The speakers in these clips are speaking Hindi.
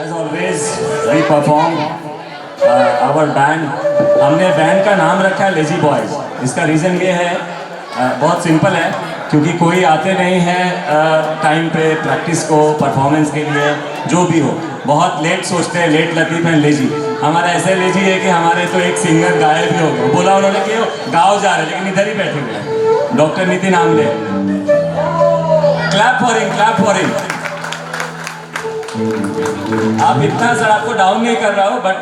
As always, we perform our band. हमने बैंड का नाम रखा है लेजी बॉयज़. इसका रीज़न ये है, बहुत सिंपल है, क्योंकि कोई आते नहीं है टाइम पे प्रैक्टिस को, परफॉर्मेंस के लिए, जो भी हो. बहुत लेट सोचते हैं, लेट लतीफ़ हैं, लेजी. हमारा ऐसे लेजी है कि हमारे तो एक सिंगर गायब भी हो गए. बोला उन्होंने कि गाँव जा रहे, लेकिन इधर ही बैठे हुए हैं. डॉक्टर नितिन आमले. Clap for him, clap for him. आप इतना सर आपको डाउन नहीं कर रहा हो, बट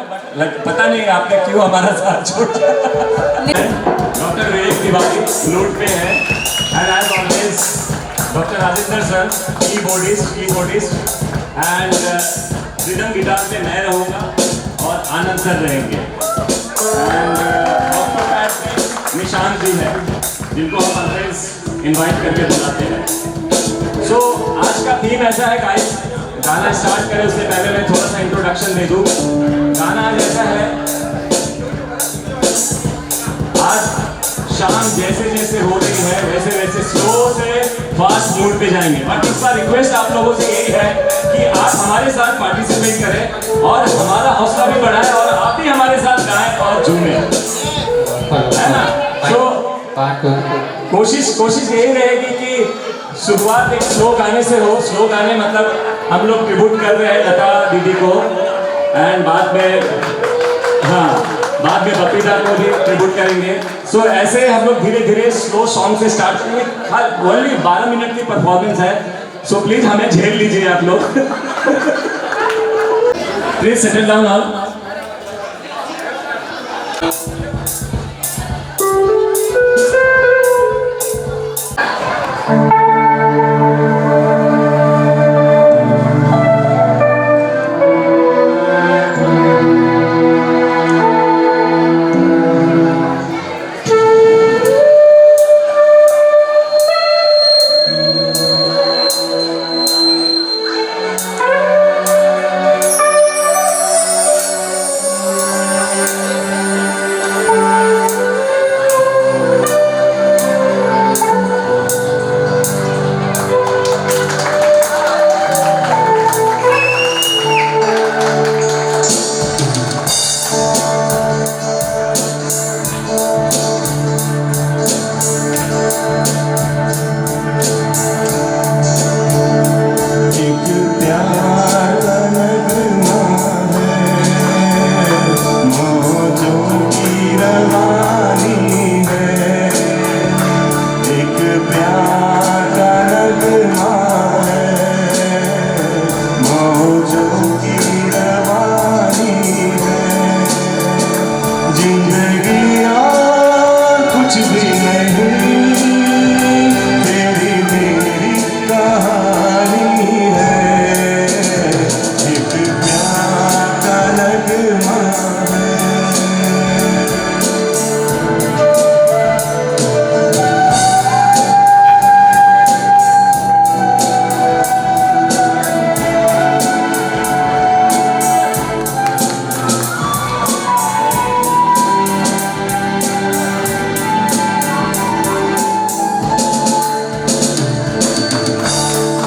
पता नहीं आपने क्यों हमारा साथ छोड़ा. डॉक्टर विवेक तिवारी फ्लूट पे है, and as always doctor Rajendra sir keyboardist, and rhythm guitar पे मैं रहूँगा और आनंद सर रहेंगे. एंड ऑक्टोपैड पे निशांत जी है, जिनको हम ऑलवेज इनवाइट करके बुलाते हैं. सो आज का थीम ऐसा है गाइस. गाना स्टार्ट करें उससे पहले मैं थोड़ा सा इंट्रोडक्शन दे दूं. गाना आज ऐसा है, आज शाम जैसे जैसे हो रही है वैसे वैसे स्लो से फास्ट मूड पे जाएंगे. बट इस बार रिक्वेस्ट आप लोगों से यही है कि आप हमारे साथ पार्टिसिपेट करें और हमारा हौसला भी बढ़ाएं और आप भी हमारे साथ गाएं और झूमें, है ना. तो कोशिश यही रहेगी कि शुरुआत एक स्लो गाने से हो. स्लो गाने मतलब हम लोग ट्रिब्यूट कर रहे हैं लता दीदी को, एंड बाद में बपीता को भी ट्रिब्यूट करेंगे. सो ऐसे हम लोग धीरे धीरे स्लो सॉन्ग से स्टार्ट करेंगे. ओनली 12 मिनट की परफॉर्मेंस है, सो प्लीज हमें झेल लीजिए आप लोग. Please settle down all.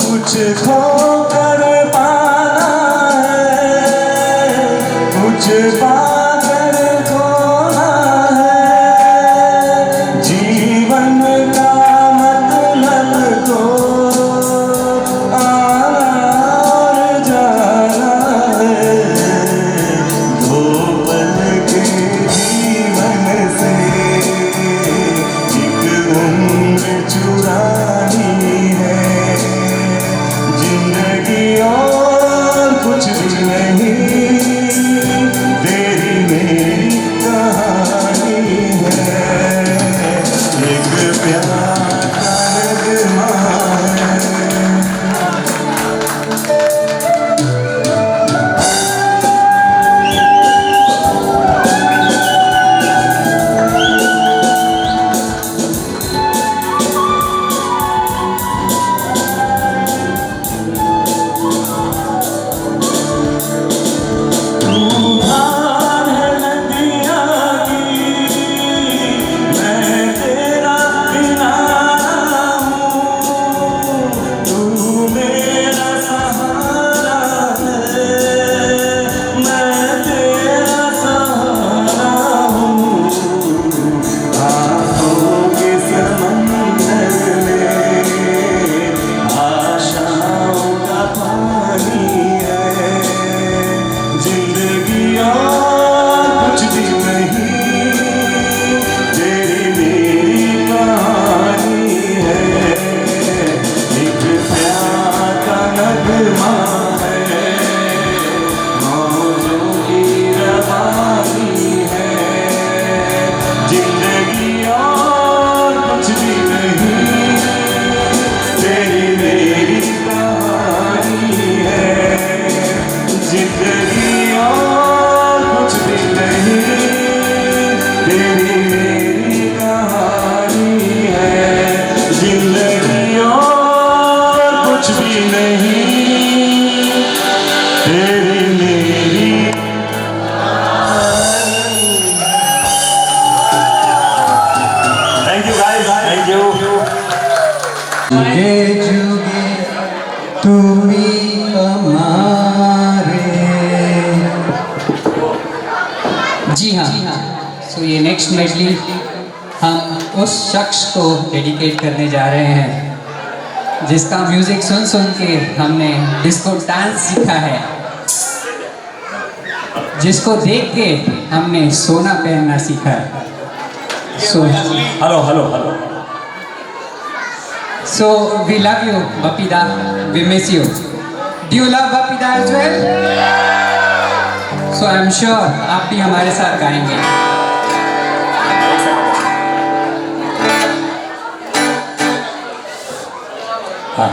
मुझको कर पाना है, मुझ पाकर खोना है. जीवन का मतलब तो आना और जाना है. दो पल के जीवन से एक उम्र चुरानी है. जिंदगी और कुछ भी नहीं, तेरी जिंदगी और कुछ भी नहीं, तेरी मेरी कहानी है। जिंदगी और कुछ भी नहीं, तेरी मेरी। Thank you guys, thank you. जुगे जुगे तुम्ही हमारे। जी हाँ, सो ये नेक्स्ट मेडली हम उस शख्स को डेडिकेट करने जा रहे हैं जिसका म्यूजिक सुन सुन के हमने डिस्को डांस सीखा है, जिसको देख के हमने सोना पहनना सीखा है। So hello hello hello. So we love you, Bapida. We miss you. Do you love Bapida as well? So I'm sure आप भी हमारे साथ गाएंगे। हाँ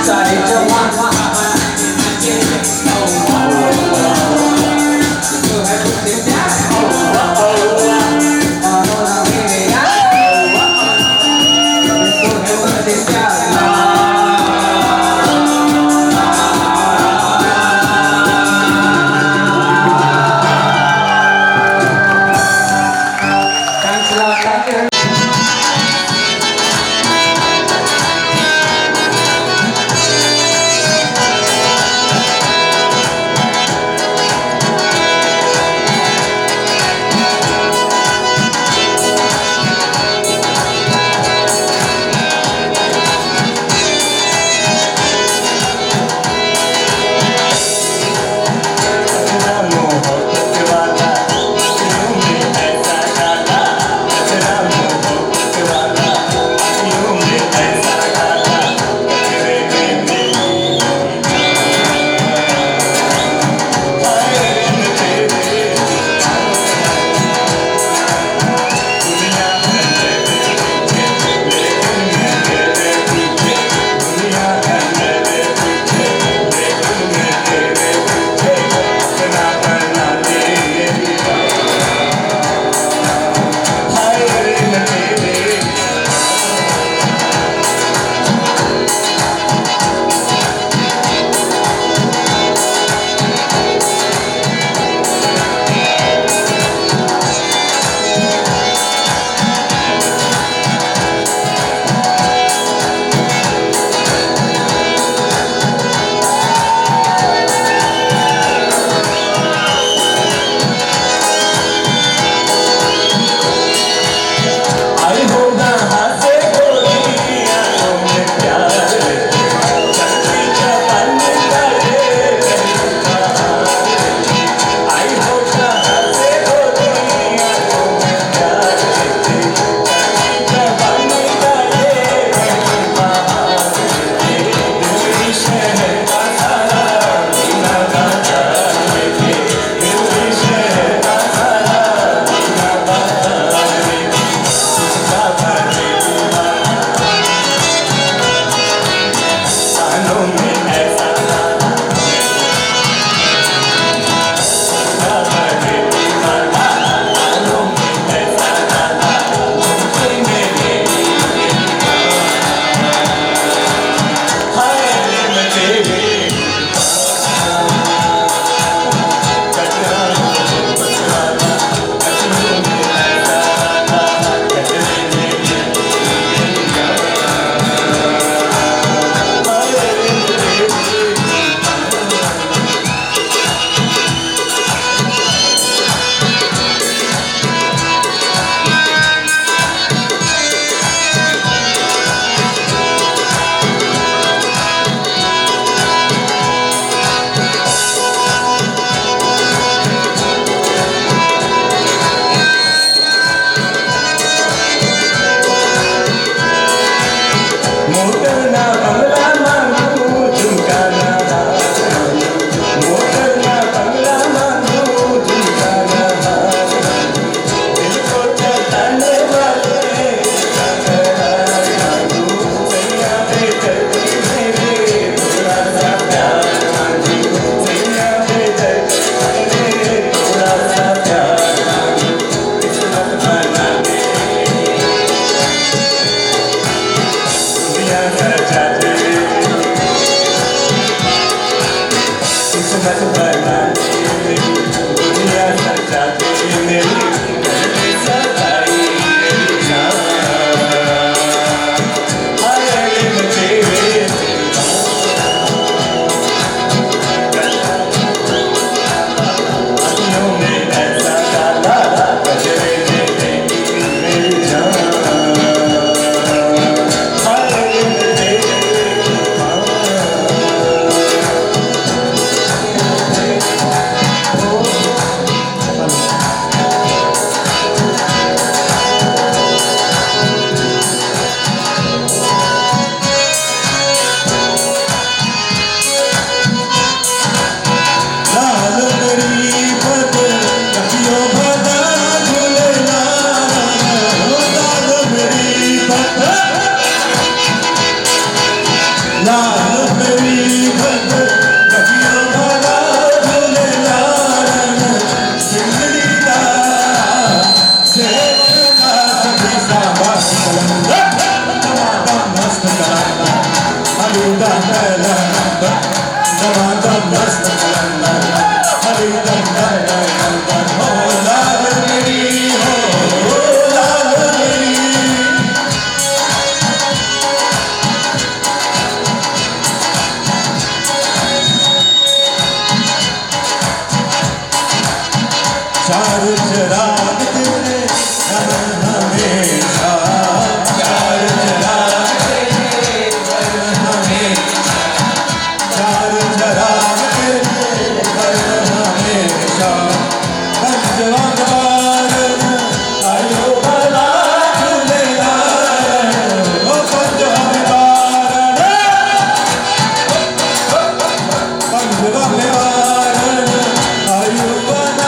सारे चार चराग तेरे घर हमेशा, चार चराग तेरे घर हमेशा, चार चराग तेरे घर हमेशा। पंचवंग बारण आयो भला झूलेलाल, ओ पंचवंग बारण, पंचवंग बारण आयो भला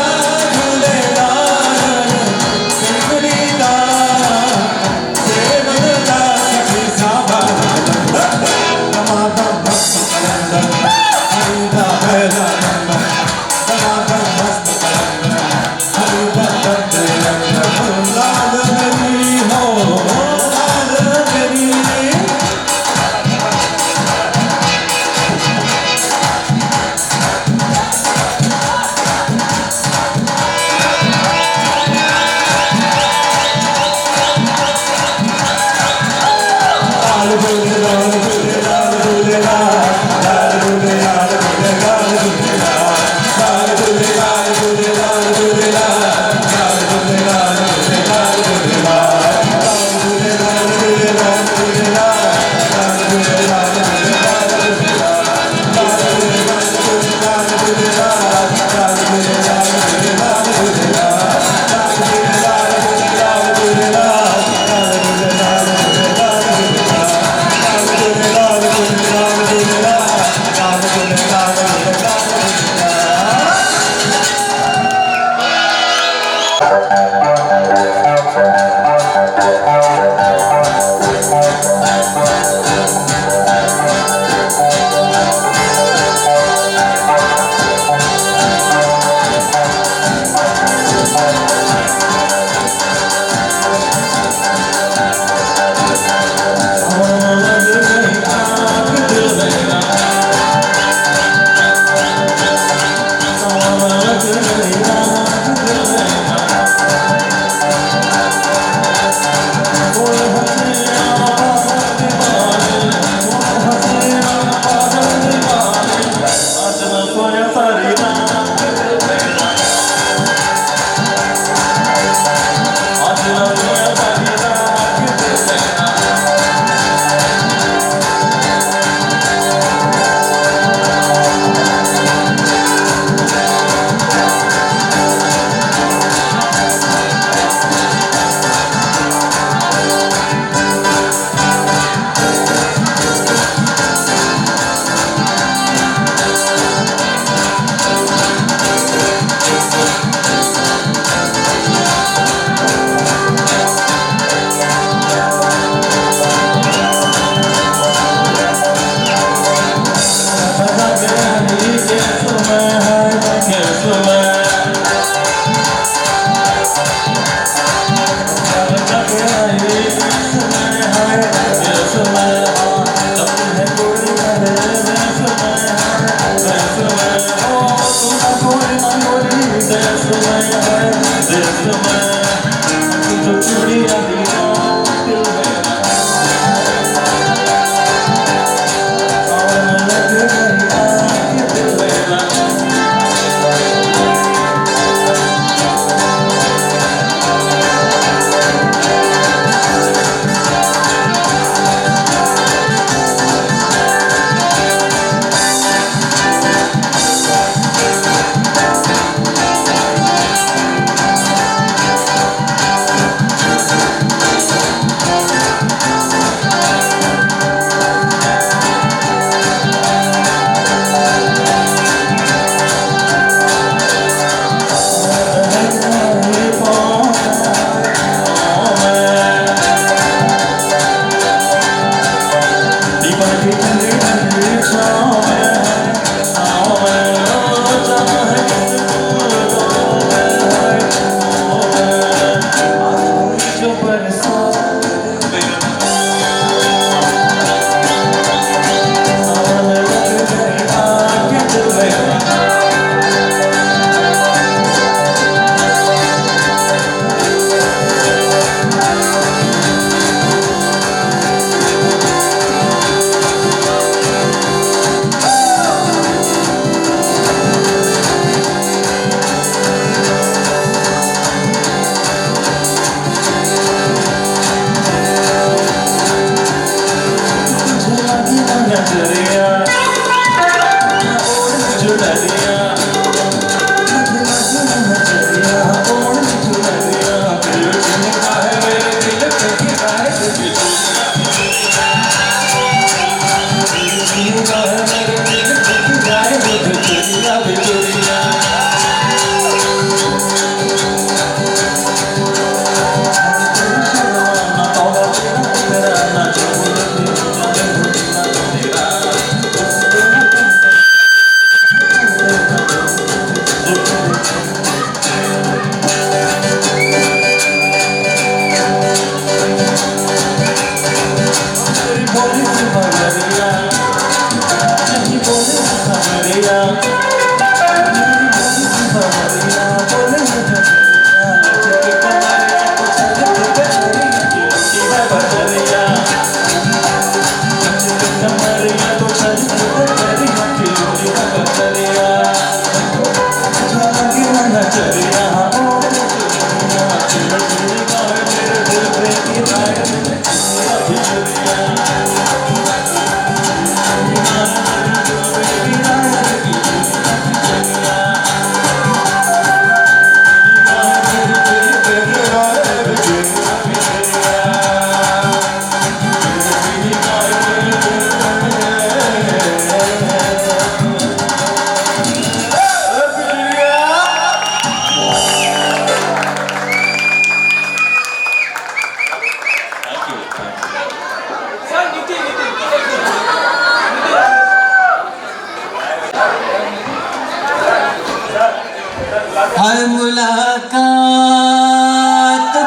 हर मुलाकात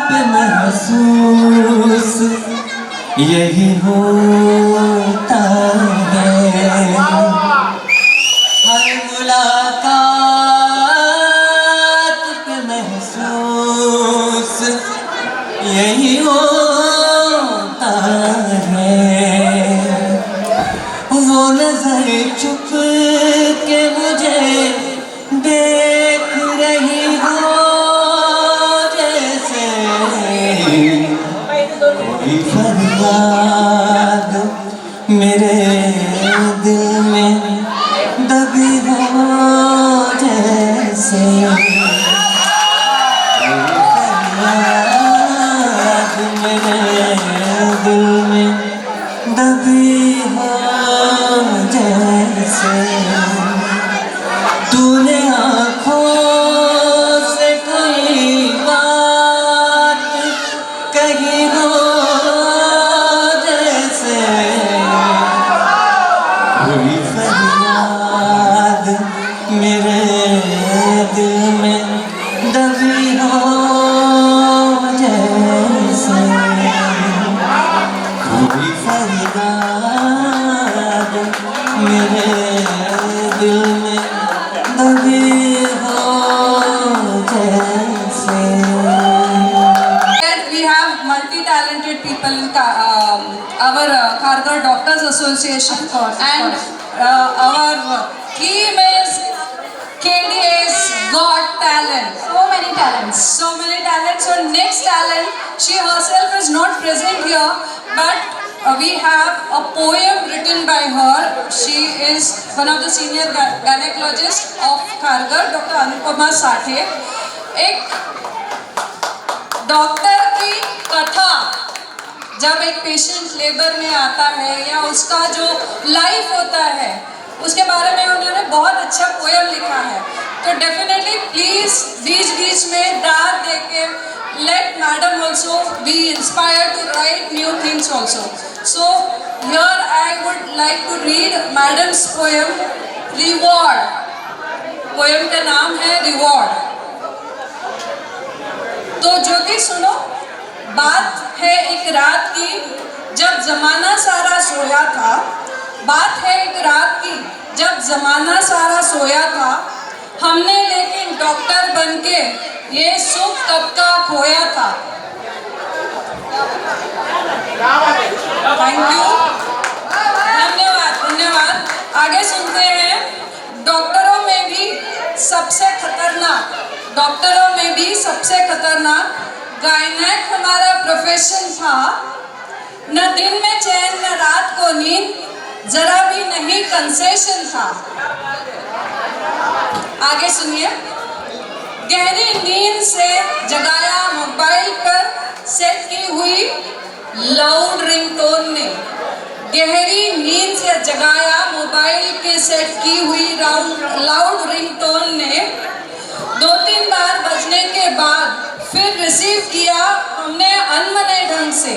पे महसूस यही होता है। हर मुलाकात पे महसूस यही होता है। वो नजर चुप के मुझे देख रही हो जैसे कोई फरियाद मेरे दिल में दबी हो जैसे फरियाद मेरे दिल में दबी हो जैसे। तूने आँखों से कोई बात कही हो जैसे कोई फरियाद मेरे दिल में दबी हो जैसे कोई फरियाद मेरे दिल में दबी हो जैसे। We have multi-talented people in our Kharghar Doctors Association, and our theme is KDA's Got Talent. So many talents. So many talents. So next talent, she herself is not present here, but we have a poem written by her. She is one of the senior gynecologists of Kharghar, Dr. Anupama Sathe. एक डॉक्टर की कथा जब एक पेशेंट लेबर में आता है या उसका जो लाइफ होता है उसके बारे में उन्होंने बहुत अच्छा पोएम लिखा है। तो डेफिनेटली प्लीज बीच बीच में दाद देके let madam also be inspired to write new things also. So here I would like to read madam's poem Reward. Poem का नाम है रिवॉर्ड। तो ज्योति सुनो, बात है एक रात की जब जमाना सारा सोया था। बात है एक रात की जब जमाना सारा सोया था। हमने लेकिन डॉक्टर बनके ये सुख कब का खोया था। थैंक यू, धन्यवाद धन्यवाद। आगे सुनते हैं। डॉक्टरों में भी सबसे खतरनाक गायनेक हमारा प्रोफेशन था। न दिन में चैन न रात को नींद, जरा भी नहीं कंसेशन था। आगे सुनिए। गहरी नींद से जगाया मोबाइल पर सेट की हुई लाउड रिंगटोन ने। गहरी नींद से जगाया मोबाइल के सेट की हुई लाउड रिंगटोन ने। 2-3 बार बजने के बाद फिर रिसीव किया हमने अनमने ढंग से।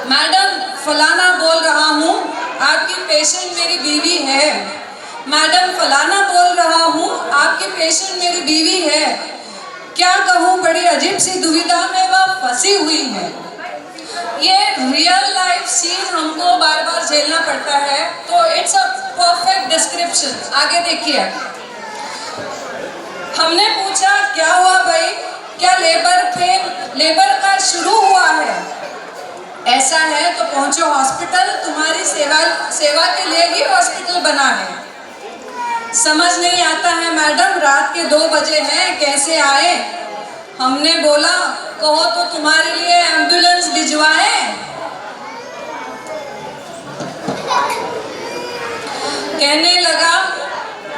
मैडम फलाना बोल रहा हूँ, आपकी पेशेंट मेरी बीवी है। मैडम फलाना बोल रहा हूँ, आपकी पेशेंट मेरी बीवी है। क्या कहूँ, बड़ी अजीब सी दुविधा में वह फंसी हुई है। ये रियल लाइफ सीन हमको बार बार झेलना पड़ता है, तो इट्स अ परफेक्ट डिस्क्रिप्शन। आगे देखिए। हमने पूछा क्या हुआ भाई, क्या लेबर का शुरू हुआ है? ऐसा है तो पहुंचो हॉस्पिटल, तुम्हारी सेवा के लिए ही हॉस्पिटल बना है। समझ नहीं आता है मैडम, रात के 2 बजे हैं, कैसे आए? हमने बोला कहो तो तुम्हारे लिए एम्बुलेंस भिजवाएं। कहने लगा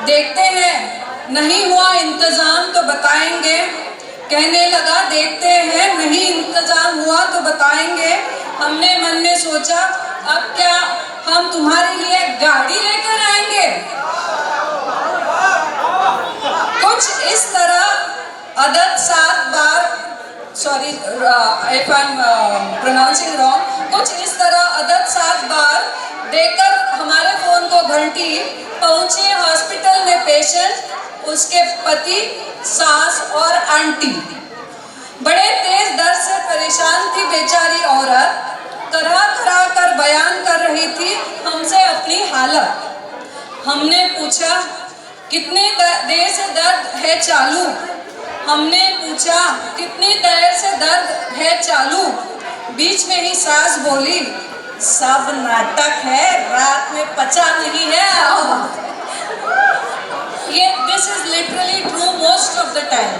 देखते हैं, नहीं हुआ इंतजाम तो बताएंगे। कहने लगा देखते हैं, नहीं इंतजाम हुआ तो बताएंगे। हमने मन में सोचा अब क्या हम तुम्हारे लिए गाड़ी लेकर आएंगे? कुछ इस तरह अदद 7 बार, sorry if I'm pronouncing wrong, कुछ इस तरह अदद 7 बार देकर हमारे फोन को घंटी, पहुंचे हॉस्पिटल में पेशेंट। उसके पति, सास और आंटी। बड़े तेज दर्द से परेशान थी बेचारी औरत, तरह तरह कर बयान कर रही थी हमसे अपनी हालत। हमने पूछा कितनी देर से दर्द है चालू, हमने पूछा कितनी देर से दर्द है चालू। बीच में ही सास बोली सब नाटक है, रात में पचा नहीं है। ये this is literally true most of the time.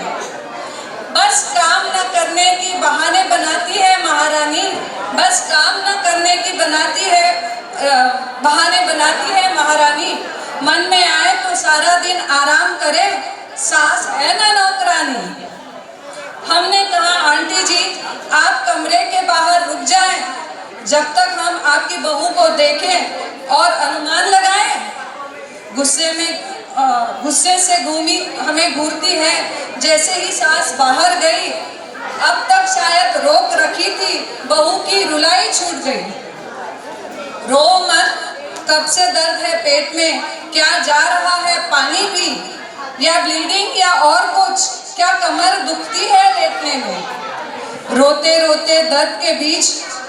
बस काम न करने की बहाने बनाती है महारानी, बस काम न करने की बहाने बनाती है महारानी। मन में आए तो सारा दिन आराम करे, सास है ना नौकरानी। हमने कहा आंटी जी आप कमरे के बाहर रुक जाएं, जब तक हम आपकी बहू को देखें और अनुमान लगाएं। गुस्से से घूमी हमें घूरती है। जैसे ही सास बाहर गई, अब तक शायद रोक रखी थी, बहू की रुलाई छूट गई। रो मत, कब से दर्द है पेट में, क्या जा रहा है पानी पी, या ब्लीडिंग या और कुछ, क्या कमर दुखती है लेटने में। रोते रोते दर्द के बीच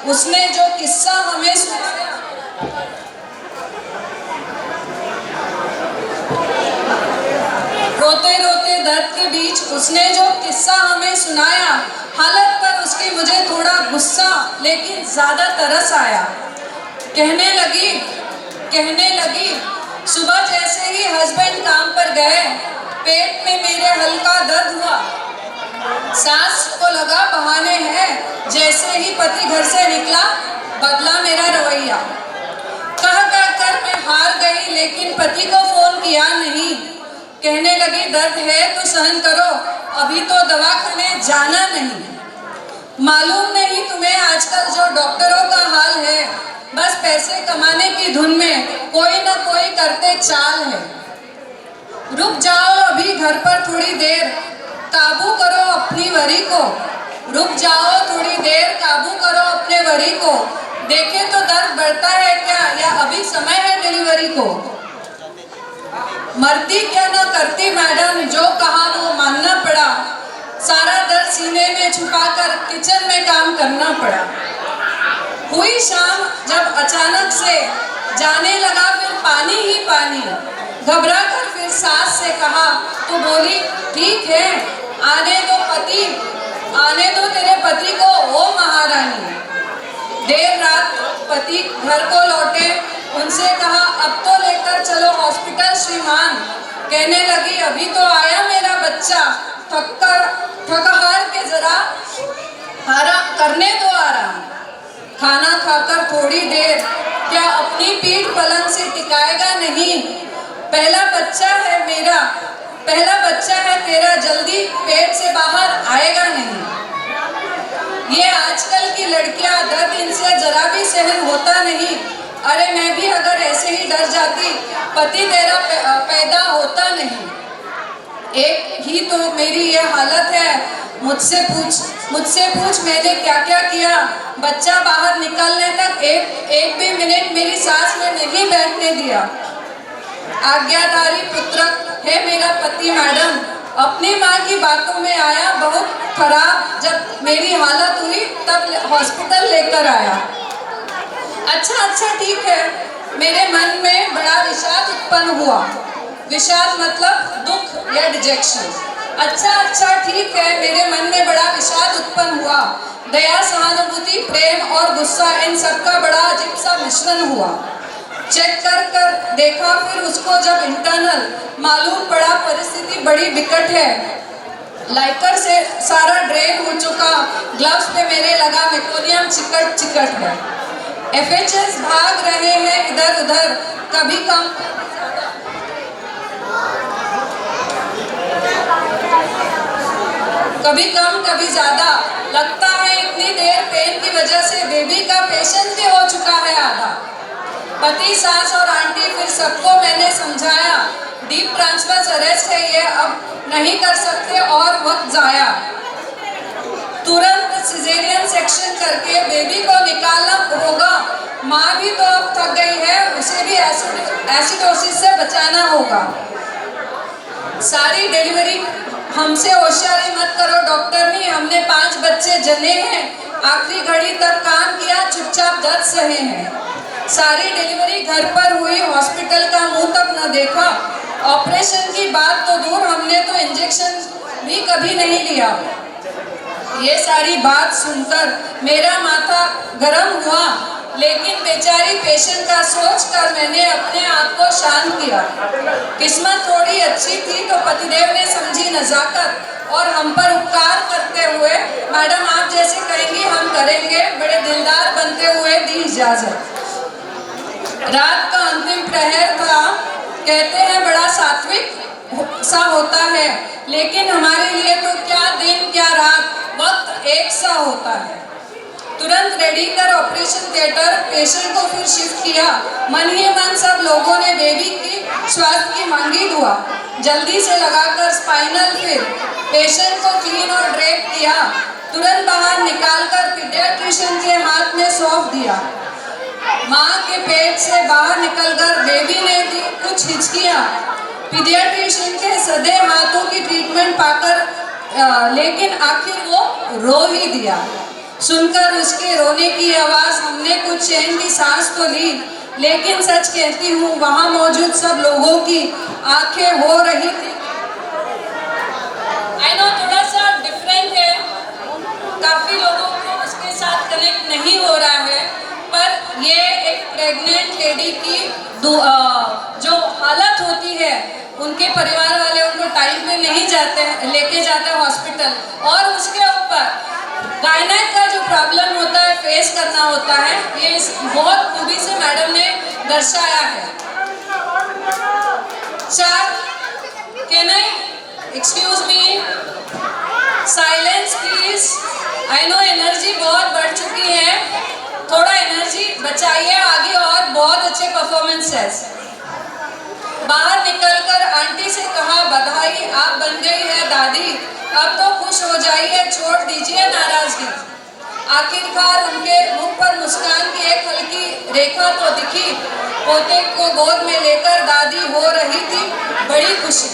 उसने जो किस्सा हमें सुनाया, रोते रोते दर्द के बीच उसने जो किस्सा हमें सुनाया, हालत पर उसकी मुझे थोड़ा गुस्सा लेकिन ज्यादा तरस आया। कहने लगी सुबह जैसे ही हस्बैंड काम पर गए, पेट में मेरे हल्का दर्द हुआ। सास को लगा बहाने हैं, जैसे ही पति घर से निकला बदला मेरा रवैया। कह कर मैं हार गई, लेकिन पति को फोन किया नहीं। कहने लगी दर्द है तो सहन करो, अभी तो दवाखाने जाना नहीं। मालूम नहीं तुम्हें आजकल जो डॉक्टरों का हाल है, बस पैसे कमाने की धुन में कोई ना कोई करते चाल है। रुक जाओ अभी घर पर थोड़ी देर, काबू करो अपनी वरी को। रुक जाओ थोड़ी देर, काबू करो अपने वरी को। देखे तो दर्द बढ़ता है क्या, या अभी समय है डिलीवरी को। मरती क्या ना करती मैडम, जो कहा वो मानना पड़ा। सारा दर्द सीने में छुपाकर किचन में काम करना पड़ा। हुई शाम जब अचानक से जाने लगा फिर पानी ही पानी। घबरा कर फिर सास से कहा तो बोली ठीक है, आने दो तेरे पति को ओ महारानी। देर रात पति घर को लौटे, उनसे कहा अब तो लेकर चलो हॉस्पिटल श्रीमान। कहने लगी अभी तो आया मेरा बच्चा, थक हार के जरा आराम करने दो आराम। खाना खाकर थोड़ी देर, क्या अपनी पीठ पलंग से टिकाएगा नहीं। पहला बच्चा है तेरा, जल्दी पेट से बाहर आएगा नहीं। ये आजकल की लड़कियां, दर्द इनसे जरा भी सहन होता नहीं। अरे मैं भी अगर ऐसे ही डर जाती, पति तेरा पैदा होता नहीं। एक ही तो मेरी ये हालत है, मुझसे पूछ मैंने क्या क्या किया। बच्चा बाहर निकलने तक एक भी मिनट मेरी सास ने नहीं बैठने दिया। आज्ञाधारी पुत्र है मेरा पति मैडम, अपनी माँ की बातों में आया बहुत खराब। जब मेरी हालत हुई तब हॉस्पिटल लेकर आया। अच्छा ठीक है, मेरे मन में बड़ा विषाद उत्पन्न हुआ। विषाद मतलब दुख या डिजेक्शन। अच्छा ठीक है, मेरे मन में बड़ा विषाद उत्पन्न हुआ। दया, सहानुभूति, प्रेम और गुस्सा, इन सबका बड़ा अजीब सा मिश्रण हुआ। चेक कर देखा फिर उसको जब इंटरनल, मालूम पड़ा परिस्थिति बड़ी विकट है। लाइकर से सारा ड्रेन हो चुका, ग्लव्स पे मेरे लगा मेकोनियम चिकट है। FHS भाग रहे हैं इधर उधर, कभी कम कभी ज्यादा। लगता है इतनी देर पेन की वजह से बेबी का पेशेंस भी हो चुका है आधा। पति, सास और आंटी, फिर सबको मैंने समझाया डीप ट्रांसवर्स अरेस्ट है ये, अब नहीं कर सकते और वक्त जाया। तुरंत सिजेरियन सेक्शन करके बेबी को निकालना होगा। माँ भी तो अब थक गई है, उसे भी एसिडोसिस से बचाना होगा। सारी डिलीवरी हमसे होशियारी मत करो डॉक्टर नहीं, हमने 5 बच्चे जने हैं, आखिरी घड़ी तक काम किया, चुपचाप दर्द सहे हैं। सारी डिलीवरी घर पर हुई, हॉस्पिटल का मुंह तक न देखा। ऑपरेशन की बात तो दूर, हमने तो इंजेक्शन भी कभी नहीं लिया। ये सारी बात सुनकर मेरा माथा गरम हुआ, लेकिन बेचारी पेशेंट का सोचकर मैंने अपने आप को शांत किया। किस्मत थोड़ी अच्छी थी तो पतिदेव ने समझी नजाकत और हम पर उपकार करते हुए, मैडम आप जैसे कहेंगी हम करेंगे, बड़े दिलदार बनते हुए दी इजाजत। रात का अंतिम प्रहर था, कहते हैं बड़ा सात्विक सा होता है, लेकिन हमारे लिए तो क्या दिन क्या रात, वक्त एक सा होता है। तुरंत रेडी कर ऑपरेशन थिएटर पेशेंट को फिर शिफ्ट किया। मन ही मन सब लोगों ने बेबी की स्वास्थ्य की मांगी दुआ जल्दी से लगाकर स्पाइनल, फिर पेशेंट को क्लीन और ड्रेप किया। तुरंत बाहर निकालकर पीडियाट्रिशियन के हाथ में सौंप दिया। माँ के पेट से बाहर निकलकर बेबी ने दी कुछ हिचकियाँ। पीडियाट्रिशियन के सदे हाथों की ट्रीटमेंट पाकर लेकिन आखिर वो रो ही दिया। सुनकर उसके रोने की आवाज़ हमने कुछ चैन की सांस तो ली, लेकिन सच कहती हूँ वहाँ मौजूद सब लोगों की आंखें हो रही थी। आई नो थोड़ा सा डिफरेंट है, काफ़ी लोगों को उसके साथ कनेक्ट नहीं हो रहा है, पर ये एक प्रेग्नेंट लेडी की जो हालत होती है, उनके परिवार वाले उनको टाइम पे नहीं जाते, लेके जाते हॉस्पिटल, और उसके ऊपर गायनेक का जो प्रॉब्लम होता है फेस करना होता है, ये बहुत खूबी से मैडम ने दर्शाया है। Sir can I excuse me, silence please. I know energy बहुत बढ़ चुकी है, थोड़ा एनर्जी बचाइए, आगे और बहुत अच्छे परफॉर्मेंसेस। बाहर निकलकर आंटी से कहा बधाई, आप बन गई है दादी, अब तो खुश हो जाइए, छोड़ दीजिए नाराजगी। आखिरकार उनके मुख पर मुस्कान की एक हल्की रेखा तो दिखी। पोते को गोद में लेकर दादी हो रही थी बड़ी खुशी।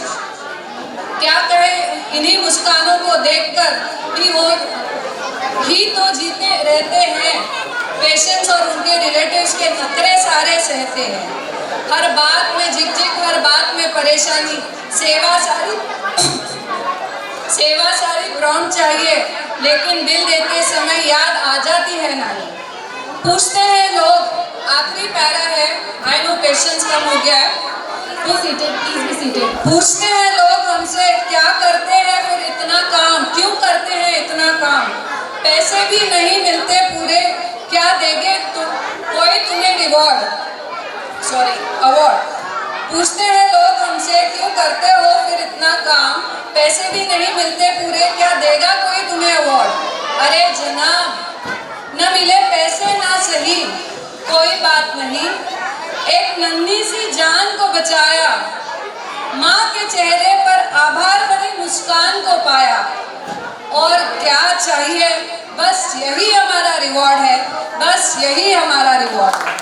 क्या कहे, इन्हीं मुस्कानों को देखकर भी वो ही तो जीते रहते हैं। पेशेंट्स और उनके रिलेटिव्स के नखरे सारे सहते हैं, हर बात में झिकझिक, हर बात में परेशानी। सेवा सारी प्रॉम्प्ट चाहिए, लेकिन बिल देते समय याद आ जाती है नानी। पूछते हैं लोग, आखिरी पैरा है, आई नो पेशेंस कम हो गया है, प्लीज बी सीटेड। पूछते हैं लोग हमसे, क्या करते हैं फिर इतना काम, क्यों करते हैं इतना काम, पैसे भी नहीं मिलते पूरे, क्या देंगे कोई तुम्हें अवार्ड। पूछते हैं लोग हमसे, क्यों करते हो फिर इतना काम, पैसे भी नहीं मिलते पूरे, क्या देगा कोई तुम्हें अवार्ड। अरे जनाब, न मिले पैसे ना सही, कोई बात नहीं, एक नन्ही सी जान को बचाया, माँ के चेहरे पर आभार भरी मुस्कान को पाया, और क्या चाहिए, बस यही हमारा रिवॉर्ड है, बस यही हमारा रिवॉर्ड है।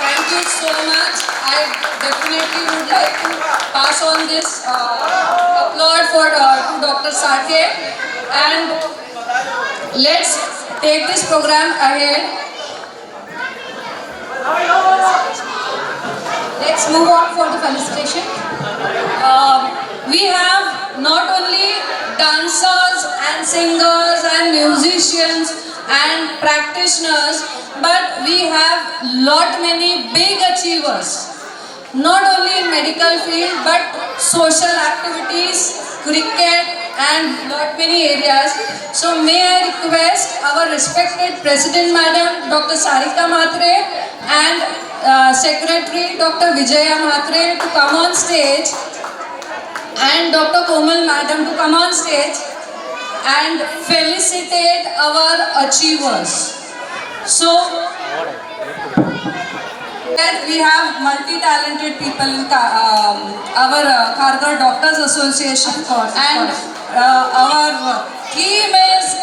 Thank you so much. I definitely would like to pass on this applaud for to Dr. Sathe, and let's take this program ahead. Let's move on for the felicitation. We have not only dancers and singers and musicians and practitioners, but we have lot many big achievers, not only in medical field but social activities, cricket and lot many areas. So may I request our respected President Madam Dr. Sarika Mhatre and Secretary Dr. Vijaya Mhatre to come on stage, and Dr. Komal Madam to come on stage and felicitate our achievers. So that we have multi-talented people in our Kharghar Doctors Association, and our theme is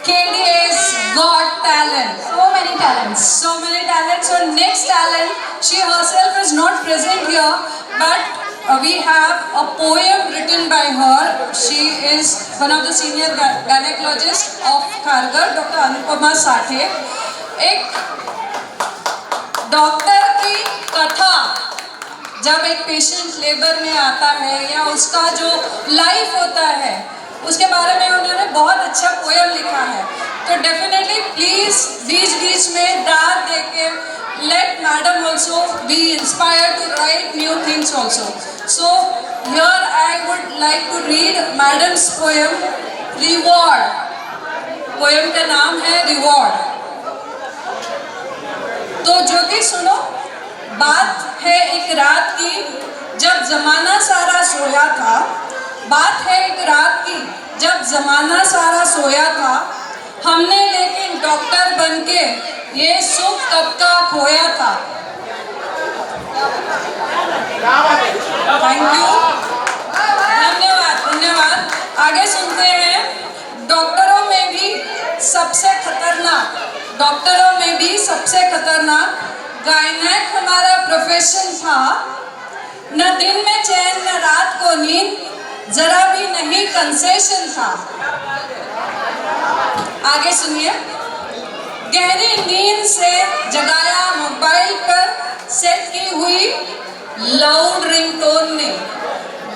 KDA's Got Talent. So many talents. So next talent, she herself is not present here, but we have a poem written by her. She is one of the senior gynecologists of Kharghar, Dr. Anupama Sathe. एक डॉक्टर की कथा, जब एक पेशेंट लेबर में आता है या उसका जो लाइफ होता है उसके बारे में उन्होंने बहुत अच्छा पोएम लिखा है। तो डेफिनेटली प्लीज बीच बीच में दाद दे के let madam also be inspired to write new things also. So here I would like to read madam's poem Reward. Poem का नाम है रिवॉर्ड। तो ज्योति सुनो, बात है एक रात की जब जमाना सारा सोया था। बात है एक रात की जब जमाना सारा सोया था। हमने लेकिन डॉक्टर बनके ये सुख कब का खोया था। थैंक यू, धन्यवाद धन्यवाद। आगे सुनते हैं। डॉक्टरों में भी सबसे खतरनाक गायनेक हमारा प्रोफेशन था। न दिन में चैन न रात को नींद, जरा भी नहीं कंसेशन था। आगे सुनिए। गहरी नींद से जगाया मोबाइल पर सेट की हुई लाउड रिंगटोन ने।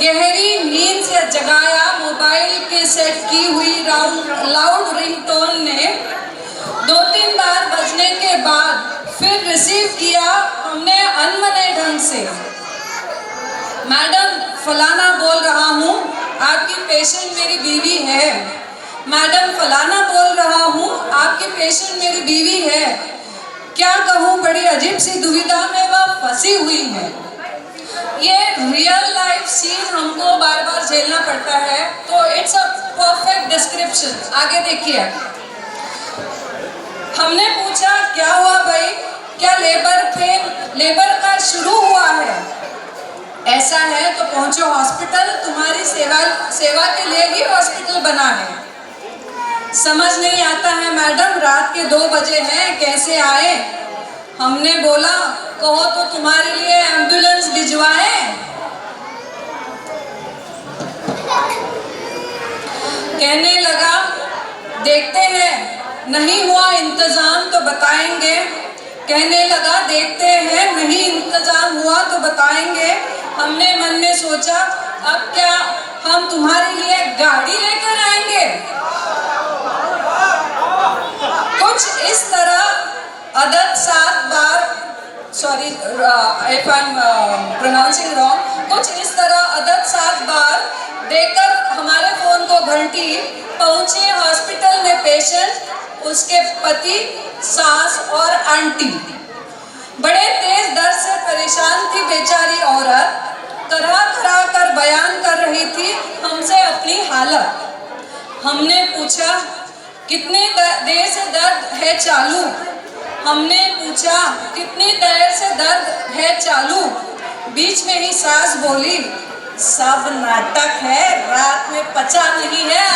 गहरी नींद से जगाया मोबाइल के सेट की हुई लाउड रिंगटोन ने। 2-3 बार बजने के बाद फिर रिसीव किया हमने अनमने ढंग से। मैडम फलाना बोल रहा हूँ, आपकी पेशेंट मेरी बीवी है। मैडम फलाना बोल रहा हूँ, आपकी पेशेंट मेरी बीवी है। क्या कहूँ, बड़ी अजीब सी दुविधा में वह फंसी हुई है। ये रियल लाइफ सीन हमको बार बार झेलना पड़ता है, तो इट्स अ परफेक्ट डिस्क्रिप्शन। आगे देखिए। हमने पूछा क्या हुआ भाई, क्या लेबर का शुरू हुआ है? ऐसा है तो पहुंचो हॉस्पिटल, तुम्हारी सेवा के लिए ही हॉस्पिटल बना है। समझ नहीं आता है मैडम, रात के 2 बजे हैं, कैसे आए? हमने बोला कहो तो तुम्हारे लिए एम्बुलेंस भिजवाएं। कहने लगा देखते हैं, नहीं हुआ इंतजाम तो बताएंगे। कहने लगा देखते हैं, नहीं इंतजाम हुआ तो बताएंगे। हमने मन में सोचा अब क्या हम तुम्हारे लिए गाड़ी लेकर आएंगे? कुछ इस तरह अदद 7 बार, sorry if I am pronouncing wrong, कुछ इस तरह अदद 7 बार देकर हमारे फोन को घंटी पहुंचे हॉस्पिटल में पेशेंट, उसके पति, सास और आंटी। बड़े तेज दर्द से परेशान थी बेचारी औरत, तरह कर बयान कर रही थी हमसे अपनी हालत। हमने पूछा कितने देर से दर्द है चालू? हमने पूछा कितनी देर से दर्द है चालू? बीच में ही सास बोली सब नाटक है, रात में पचा नहीं है।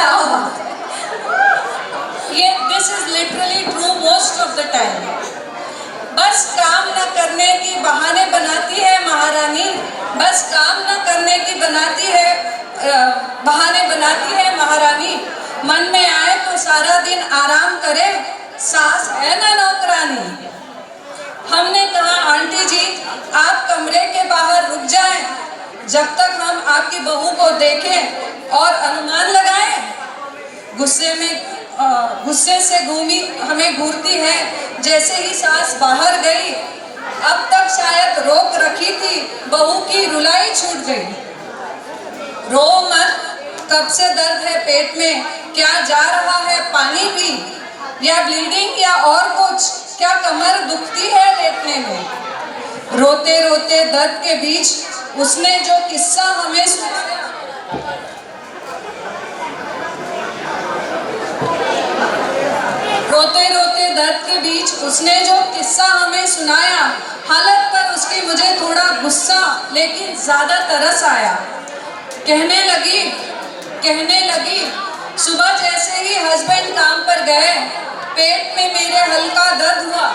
ये this is literally true most of the time. बस काम न करने की बहाने बनाती है महारानी, बस काम न करने की बहाने बनाती है महारानी। मन में आए तो सारा दिन आराम करे, सास है ना नौकरानी। हमने कहा आंटी जी आप कमरे के बाहर रुक जाएं, जब तक हम आपकी बहू को देखें और अनुमान लगाएं। गुस्से से घूमी हमें घूरती है। जैसे ही सास बाहर गई, अब तक शायद रोक रखी थी, बहू की रुलाई छूट गई। रो मत, कब से दर्द है पेट में, क्या जा रहा है पानी पी, या ब्लीडिंग या और कुछ, क्या कमर दुखती है लेटने में। रोते रोते दर्द के बीच उसने जो किस्सा हमें सुनाया, रोते रोते दर्द के बीच उसने जो किस्सा हमें सुनाया, हालत पर उसकी मुझे थोड़ा गुस्सा लेकिन ज्यादा तरस आया। कहने लगी सुबह जैसे ही हस्बैंड काम पर गए, पेट में मेरे हल्का दर्द हुआ।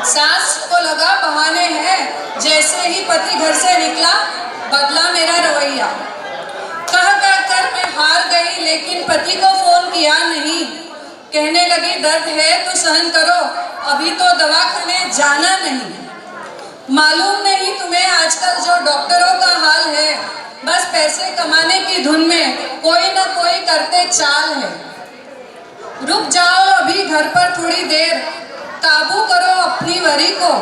सास को लगा बहाने हैं, जैसे ही पति घर से निकला बदला मेरा रवैया। कह कर मैं हार गई, लेकिन पति को फोन किया नहीं। कहने लगी दर्द है तो सहन करो, अभी तो दवाखाने जाना नहीं। मालूम नहीं तुम्हें आजकल जो डॉक्टरों का हाल है, बस पैसे कमाने की धुन में कोई न कोई करते चाल है। रुक जाओ अभी घर पर थोड़ी देर, काबू करो अपनी वरी को।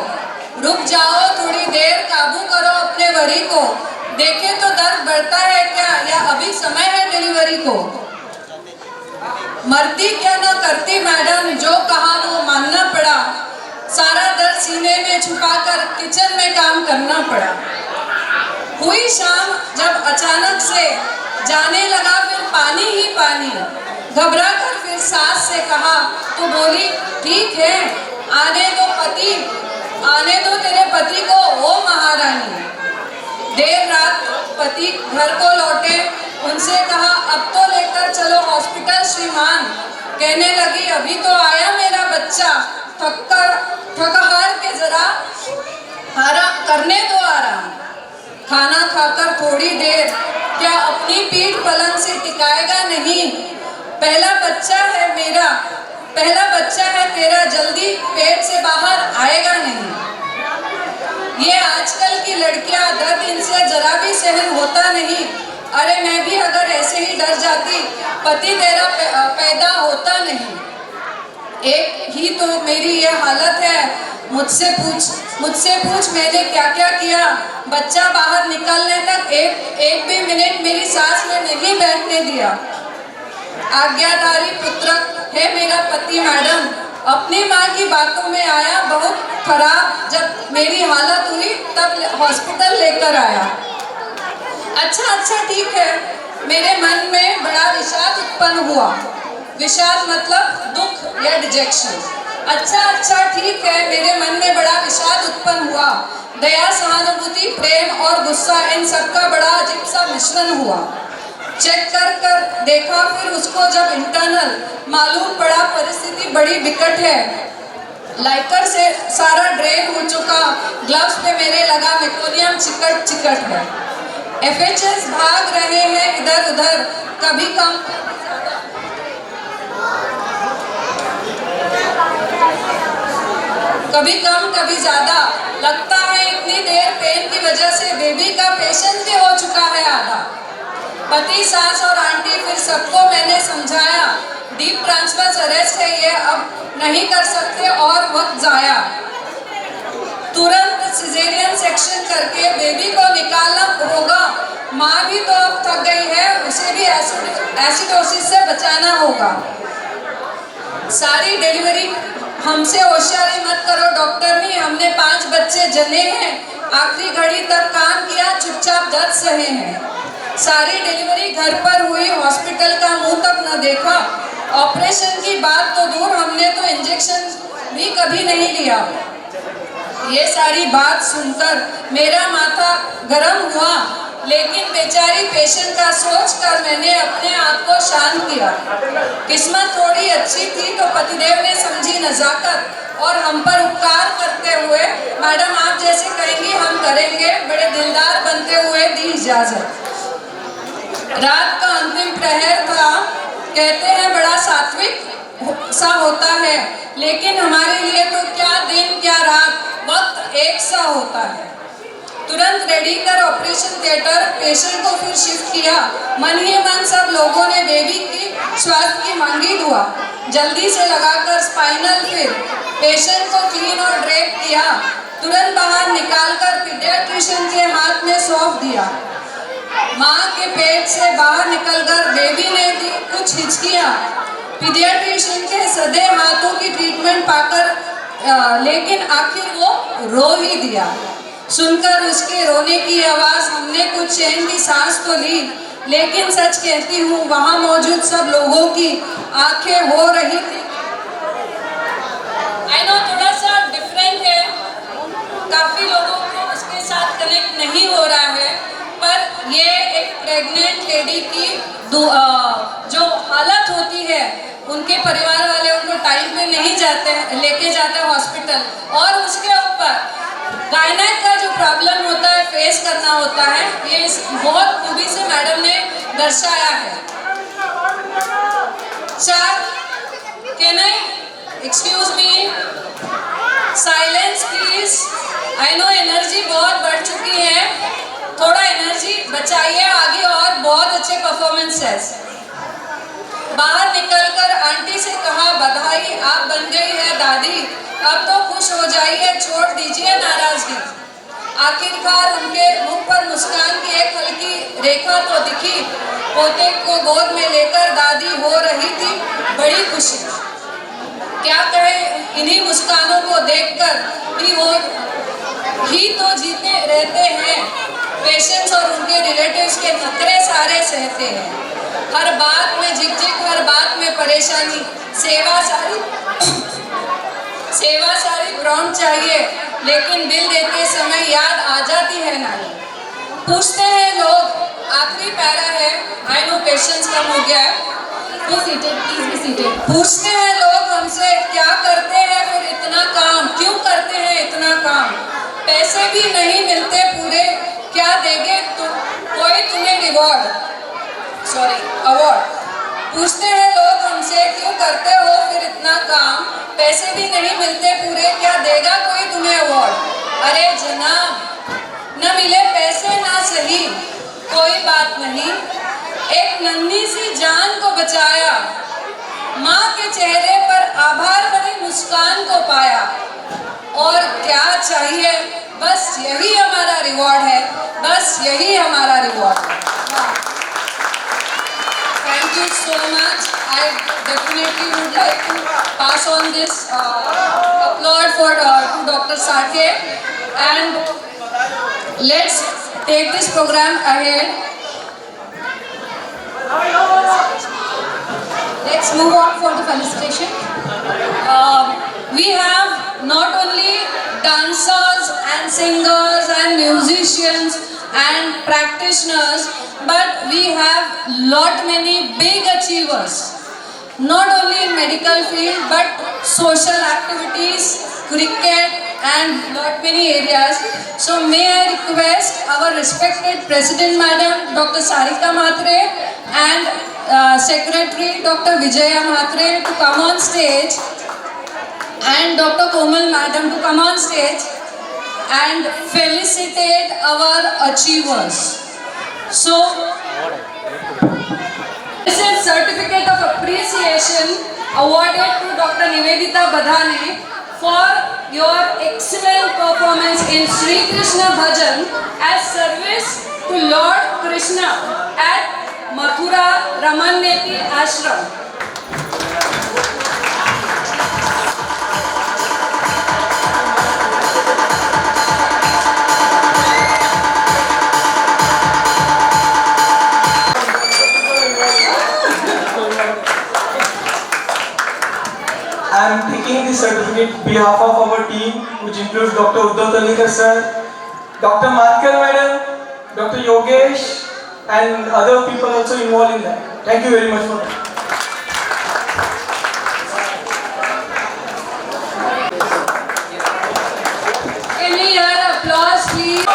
रुक जाओ थोड़ी देर, काबू करो अपने वरी को। देखे तो दर्द बढ़ता है क्या, या अभी समय है डिलीवरी को। मरती क्या न करती मैडम, जो कहा वो मानना पड़ा। सारा दर्द सीने में छुपाकर किचन में काम करना पड़ा। हुई शाम जब अचानक से जाने लगा फिर पानी ही पानी। घबरा कर फिर सास से कहा तो बोली ठीक है, आने दो तेरे पति को, ओ महारानी। देर रात पति घर को लौटे, उनसे कहा अब तो लेकर चलो हॉस्पिटल श्रीमान। कहने लगी अभी तो आया मेरा बच्चा, थक हार के जरा आराम करने दो आराम। खाना खाकर थोड़ी देर, क्या अपनी पीठ पलंग से टिकाएगा नहीं। पहला बच्चा है मेरा, पहला बच्चा है तेरा, जल्दी पेट से बाहर आएगा नहीं। ये आजकल की लड़कियां, दर्द इनसे जरा भी सहन होता नहीं। अरे मैं भी अगर ऐसे ही डर जाती, पति तेरा पैदा होता नहीं। एक ही तो मेरी ये हालत है, मुझसे पूछ मैंने क्या क्या किया। बच्चा बाहर निकलने तक एक भी मिनट मेरी सास ने नहीं बैठने दिया। आज्ञाधारी पुत्र है मेरा पति मैडम, अपनी माँ की बातों में आया बहुत खराब। जब मेरी हालत हुई तब हॉस्पिटल लेकर आया। अच्छा ठीक है, मेरे मन में बड़ा विषाद उत्पन्न हुआ। विषाद मतलब दुख या डिजेक्शन। अच्छा ठीक है, मेरे मन में बड़ा विषाद उत्पन्न हुआ। दया, सहानुभूति, प्रेम और गुस्सा, इन सबका बड़ा अजीब सा मिश्रण हुआ। चेक कर देखा फिर उसको जब इंटरनल, मालूम पड़ा परिस्थिति बड़ी विकट है। लाइकर से सारा ड्रेन हो चुका, ग्लव्स पे मेरे लगा मेकोनियम चिकट है। FHS भाग रहे हैं इधर उधर, कभी कम कभी ज्यादा। लगता है इतनी देर पेन की वजह से बेबी का पेशेंस भी हो चुका है आधा। पति, सास और आंटी फिर सबको मैंने समझाया, डीप ट्रांसफर अरेस्ट है ये, अब नहीं कर सकते और वक्त जाया। तुरंत सिजेरियन सेक्शन करके बेबी को निकालना होगा। माँ भी तो अब थक गई है, उसे भी एसिडोसिस से बचाना होगा। सारी डिलीवरी हमसे होशियारी मत करो डॉक्टरनी, हमने 5 बच्चे जने हैं। आखिरी घड़ी तक काम किया, चुपचाप दर्द सहे हैं। सारी डिलीवरी घर पर हुई, हॉस्पिटल का मुंह तक न देखा। ऑपरेशन की बात तो दूर, हमने तो इंजेक्शन भी कभी नहीं लिया। ये सारी बात सुनकर मेरा माथा गरम हुआ, लेकिन बेचारी पेशेंट का सोचकर मैंने अपने आप को शांत किया। किस्मत थोड़ी अच्छी थी तो पतिदेव ने समझी नजाकत और हम पर उपकार करते हुए, मैडम आप जैसे कहेंगी हम करेंगे, बड़े दिलदार बनते हुए दी इजाजत। रात का अंतिम प्रहर था, कहते हैं बड़ा सात्विक सा होता है, लेकिन हमारे लिए तो क्या दिन क्या रात, वक्त एक सा होता है। तुरंत रेडी कर ऑपरेशन थिएटर, पेशेंट को फिर शिफ्ट किया। मन ही मन सब लोगों ने बेबी की स्वास्थ्य की मांगी दुआ जल्दी से लगाकर स्पाइनल, फिर पेशेंट को क्लीन और ड्रेप किया। तुरंत बाहर निकालकर पीडियाट्रिशियन के हाथ में सौंप दिया। माँ के पेट से बाहर निकलकर बेबी ने दी कुछ हिचकियाँ। पीडियाट्रिशियन के सदे हाथों की ट्रीटमेंट पाकर लेकिन आखिर वो रो ही दिया। सुनकर उसके रोने की आवाज़ हमने कुछ चैन की सांस तो ली, लेकिन सच कहती हूँ वहाँ मौजूद सब लोगों की आंखें हो रही थी। आई नो थोड़ा सा डिफरेंट है, काफ़ी लोगों को उसके साथ कनेक्ट नहीं हो रहा है, पर ये एक प्रेग्नेंट लेडी की जो हालत होती है, उनके परिवार वाले उनको टाइम पे नहीं लेके जाते हॉस्पिटल, और उसके ऊपर गायनेक का जो प्रॉब्लम होता है, फेस करना होता है, ये बहुत खूबी से मैडम ने दर्शाया है। Sir, can I excuse me, silence please. I know energy बहुत बढ़ चुकी है, थोड़ा एनर्जी बचाइए, आगे और बहुत अच्छे परफॉर्मेंसेस। बाहर निकलकर आंटी से कहा बधाई, आप बन गई है दादी, अब तो खुश हो जाइए, छोड़ दीजिए नाराजगी। आखिरकार उनके मुख पर मुस्कान की एक हल्की रेखा तो दिखी। पोते को गोद में लेकर दादी हो रही थी बड़ी खुशी। क्या कहे, इन्हीं मुस्कानों को देखकर ही तो जीते रहते हैं। पेशेंट्स और उनके रिलेटिव्स के नखरे सारे सहते हैं। हर बात में झिकझिक, हर बात में परेशानी, सेवा सारी ग्राउंड चाहिए, लेकिन बिल देते समय याद आ जाती है नानी। पूछते हैं लोग, आखिरी पैरा है, आई नो पेशेंस कम हो गया है, प्लीज बी सीटेड। पूछते हैं लोग हमसे, क्या करते हैं फिर इतना काम, क्यों करते हैं इतना काम, पैसे भी नहीं मिलते पूरे, क्या देंगे कोई तुम्हें अवार्ड। पूछते हैं लोग हमसे, क्यों करते हो फिर इतना काम, पैसे भी नहीं मिलते पूरे, क्या देगा कोई तुम्हें अवार्ड। अरे जनाब, न मिले पैसे ना सही, कोई बात नहीं, एक नन्ही सी जान को बचाया, माँ के चेहरे पर आभार भरी मुस्कान को पाया, और क्या चाहिए, बस यही हमारा रिवॉर्ड है, बस यही हमारा रिवॉर्ड है। Thank you so much. I definitely would like to pass on this applaud to Dr. Sathe, and let's take this program ahead. Let's move on for the felicitation. We have not only dancers and singers and musicians and practitioners, but we have lot many big achievers, not only in medical field but social activities, cricket and lot many areas. So may I request our respected President Madam Dr. Sarika Mhatre and Secretary Dr. Vijaya Mhatre to come on stage, and Dr. Komal Madam to come on stage and felicitate our achievers. So, this is certificate of appreciation awarded to Dr. Nivedita Badhane for your excellent performance in Sri Krishna Bhajan as service to Lord Krishna at Mathura Ramaneti Ashram. I am taking this certificate on behalf of our team, which includes Dr. Uddhav Talikar sir, Dr. Matkar madam, Dr. Yogesh, and other people also involved in that. Thank you very much for that. Can we hear applause, please?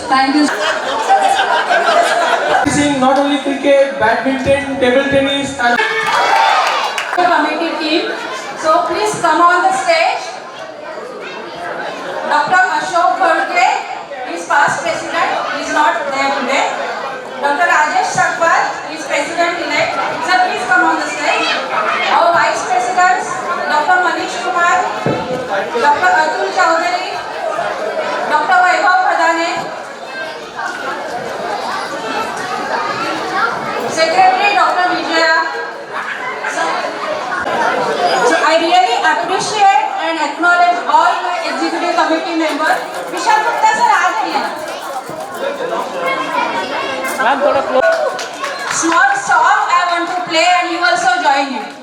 Thank you. Practicing not only cricket, badminton, table tennis, and Committee team. So please come on the stage. Dr. Ashok Kholke is past president, is not there today. Dr. Rajesh Sakwar is president-elect. Sir, please come on the stage. Our vice presidents, Dr. Manish Kumar, Dr. Atul Chaudhary, Dr. Vaibhav Pradhane, Secretary Dr. Vijaya. So I really appreciate and acknowledge all my executive committee members. Vishal Gupta sir, आ जाइए. Small song play and you also join it.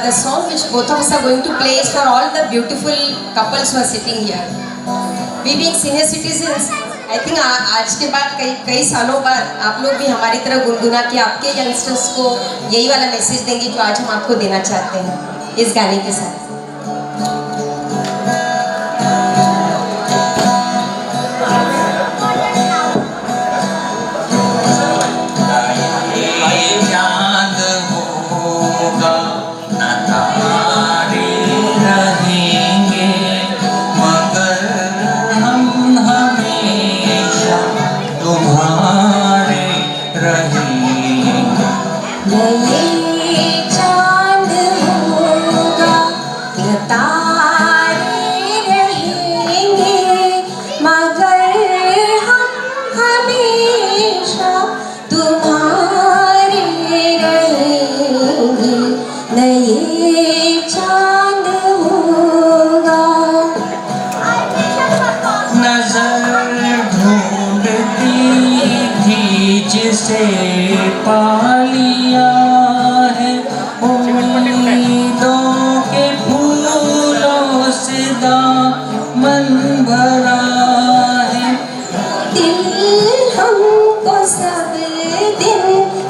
The song which both of us are going to play is for all the beautiful couples who are sitting here. We being senior citizens, I think आज के बाद कई सालों बाद आप लोग भी हमारी तरह गुनगुना के आपके यंगस्टर्स को यही वाला मैसेज देंगे जो आज हम आपको देना चाहते हैं इस गाने के साथ. जिसे पालिया है उम्मीदों के फूलों से दामन भरा है. दिल हमको सब दिन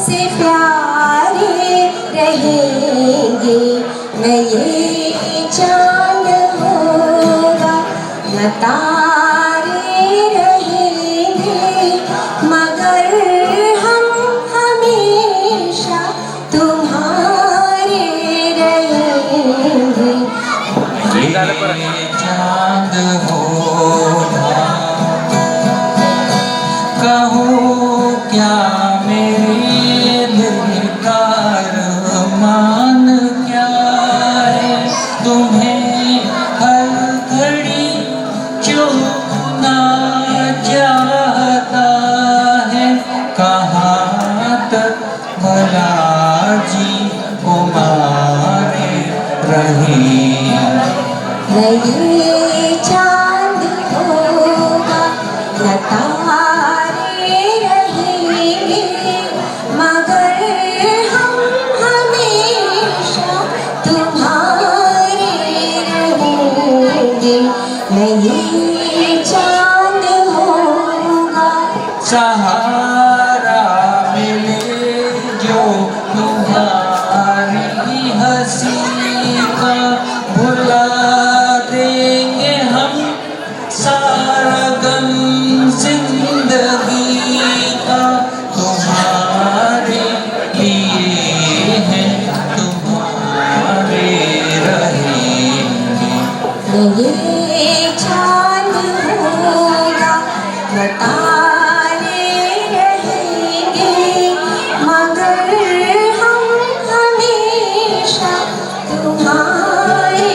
से प्यारे रहेंगे न ये चांद होगा न तारे रहेंगे मगर हम हमेशा तुम्हारे रहेंगे. ये चांद होगा कहो क्या मेरे दिल का अरमान क्या है तुम्हें हर घड़ी चुना चाहता है कहाँ तक भला जी ओ नहीं चांद होगा सहारा मिले जो तुम्हारी हंसी का, भुला देंगे हम सारा गम जिंदगी का। तुम्हारे लिए है, तुम्हारे रहेंगे। नहीं चांद होगा न तारे रहेंगे, मगर हम हमेशा तुम्हारे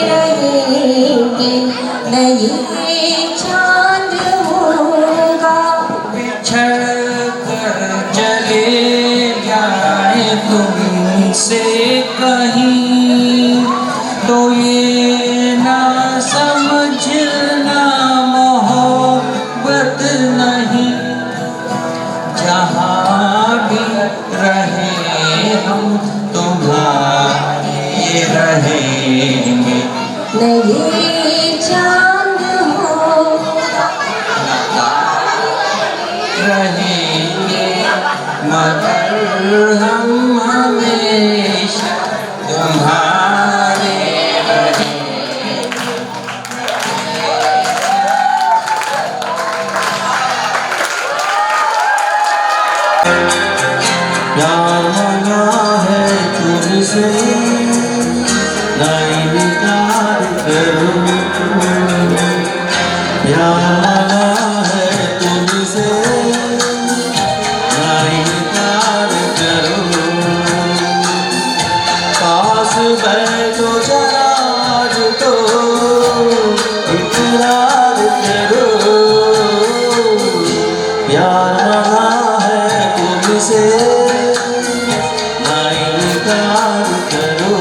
रहेंगे। नहीं चांद होगा बिछड़ कर चले जाए तुमसे कहीं, तो ये ना समझना मोहब्बत नहीं। जहाँ भी रहे हम तुम्हारे रहेंगे। नहीं चांद होगा रहेंगे, मगर हम हमेशा तुम्हारे रहेंगे। प्यार मांगा है तुझसे, ना इनकार करूं। प्यार मांगा है तुझसे, ना इनकार करूं। पास बैठो जरा आज तो इकरार करो। प्यार मांगा है तुझसे, ना इनकार करो।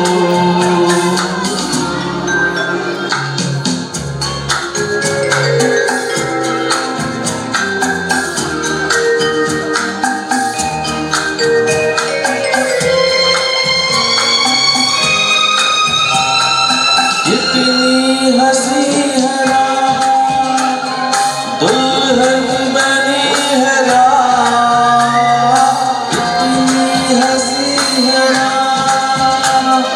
इतनी हंसी है रात, दुल्हन बनी है रात। इतनी हंसी है रात,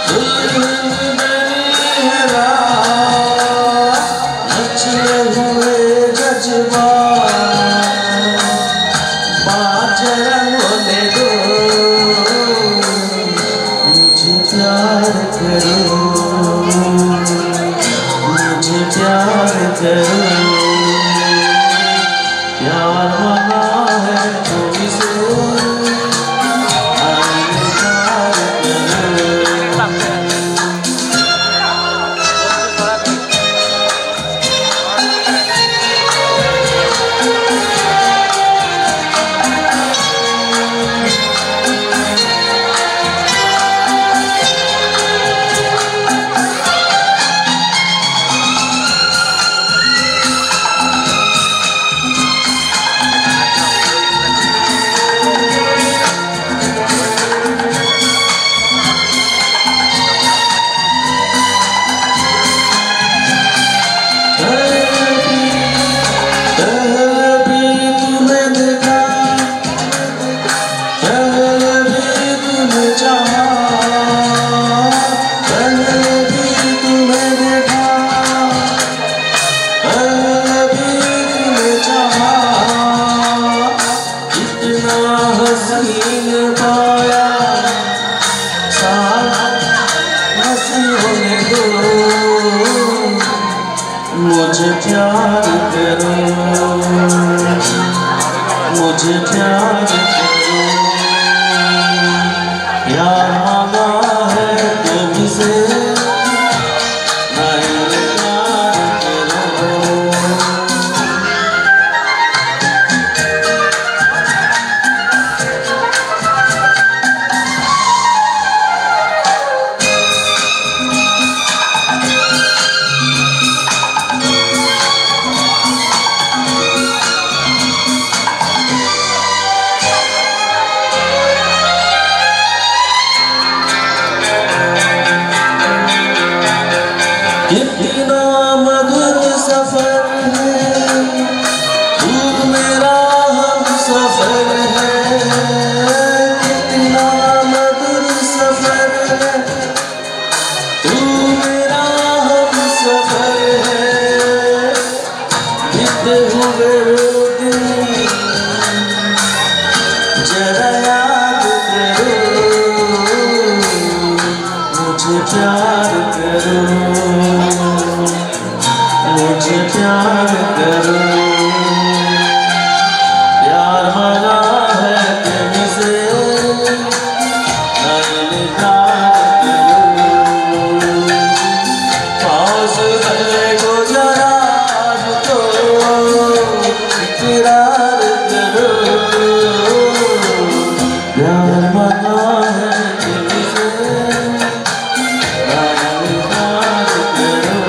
दुल्हन बनी है रात। नचले हुए जज्बात पाँच रंगों दो, मुझे प्यार करो, मुझे प्यार करो। प्यार मांगा है तुझसे, इनकार करो। मुझे प्यार करो, मुझे प्यार करो। प्यार मांगा है तुमसे, ना इनकार करो। हुए वो दिन जरा याद करो, मुझे प्यार करो, मुझे प्यार करो। प्यार मना है तुमसे, इनकार करो। पास बैठो जरा आज तो इकरार करो। प्यार मना है तुमसे, इनकार करो।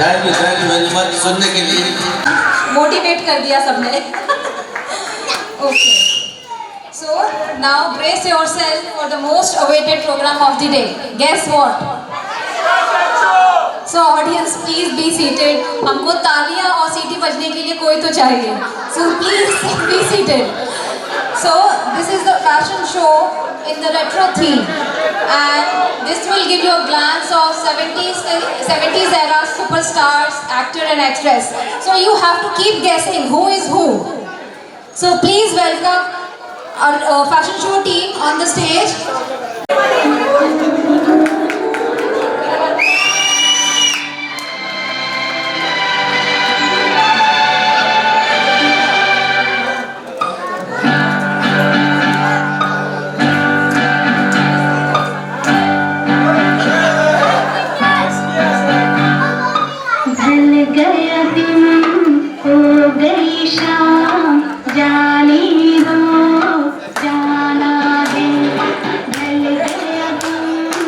थैंक यू वेरी मच सुनने के लिए। मोटिवेट कर दिया सबने। Okay. So now brace yourself for the most awaited program of the day. Guess what? So audience, please be seated. हमको तालियां और सीटी बजने के लिए कोई तो चाहिए. So please be seated. So this is the fashion show in the retro theme, and this will give you a glance of 70s era superstars, actor and actress. So you have to keep guessing who is who. So please welcome our fashion show team on the stage. ढल गया दिन हो गई शाम, जाने दो जाना है। ढल गया दिन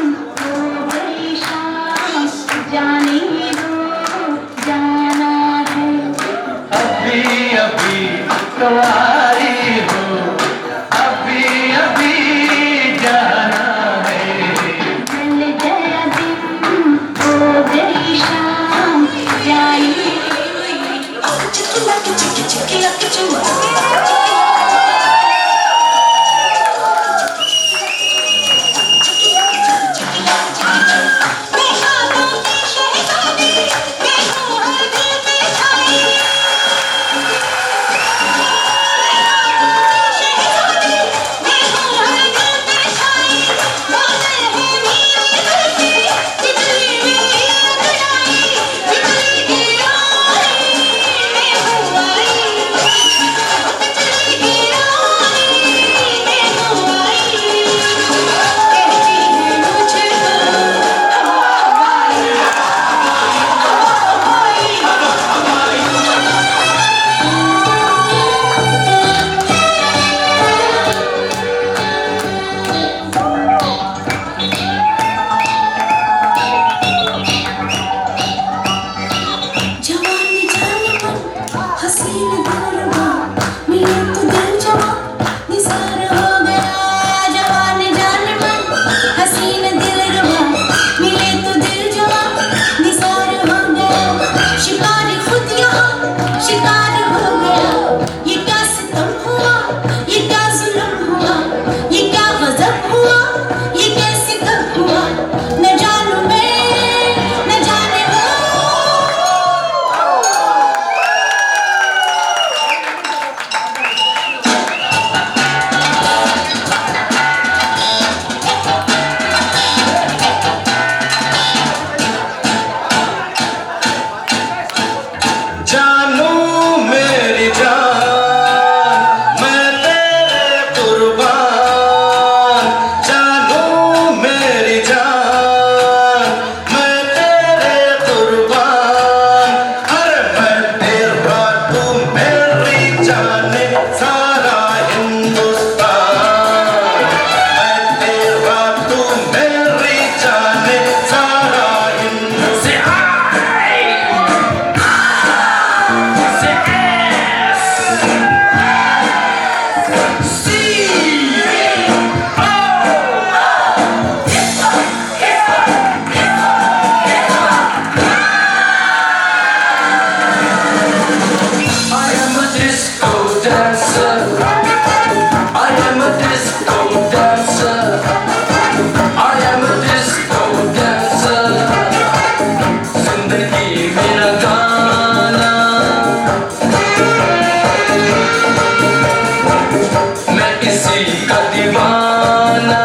किसी का दीवाना।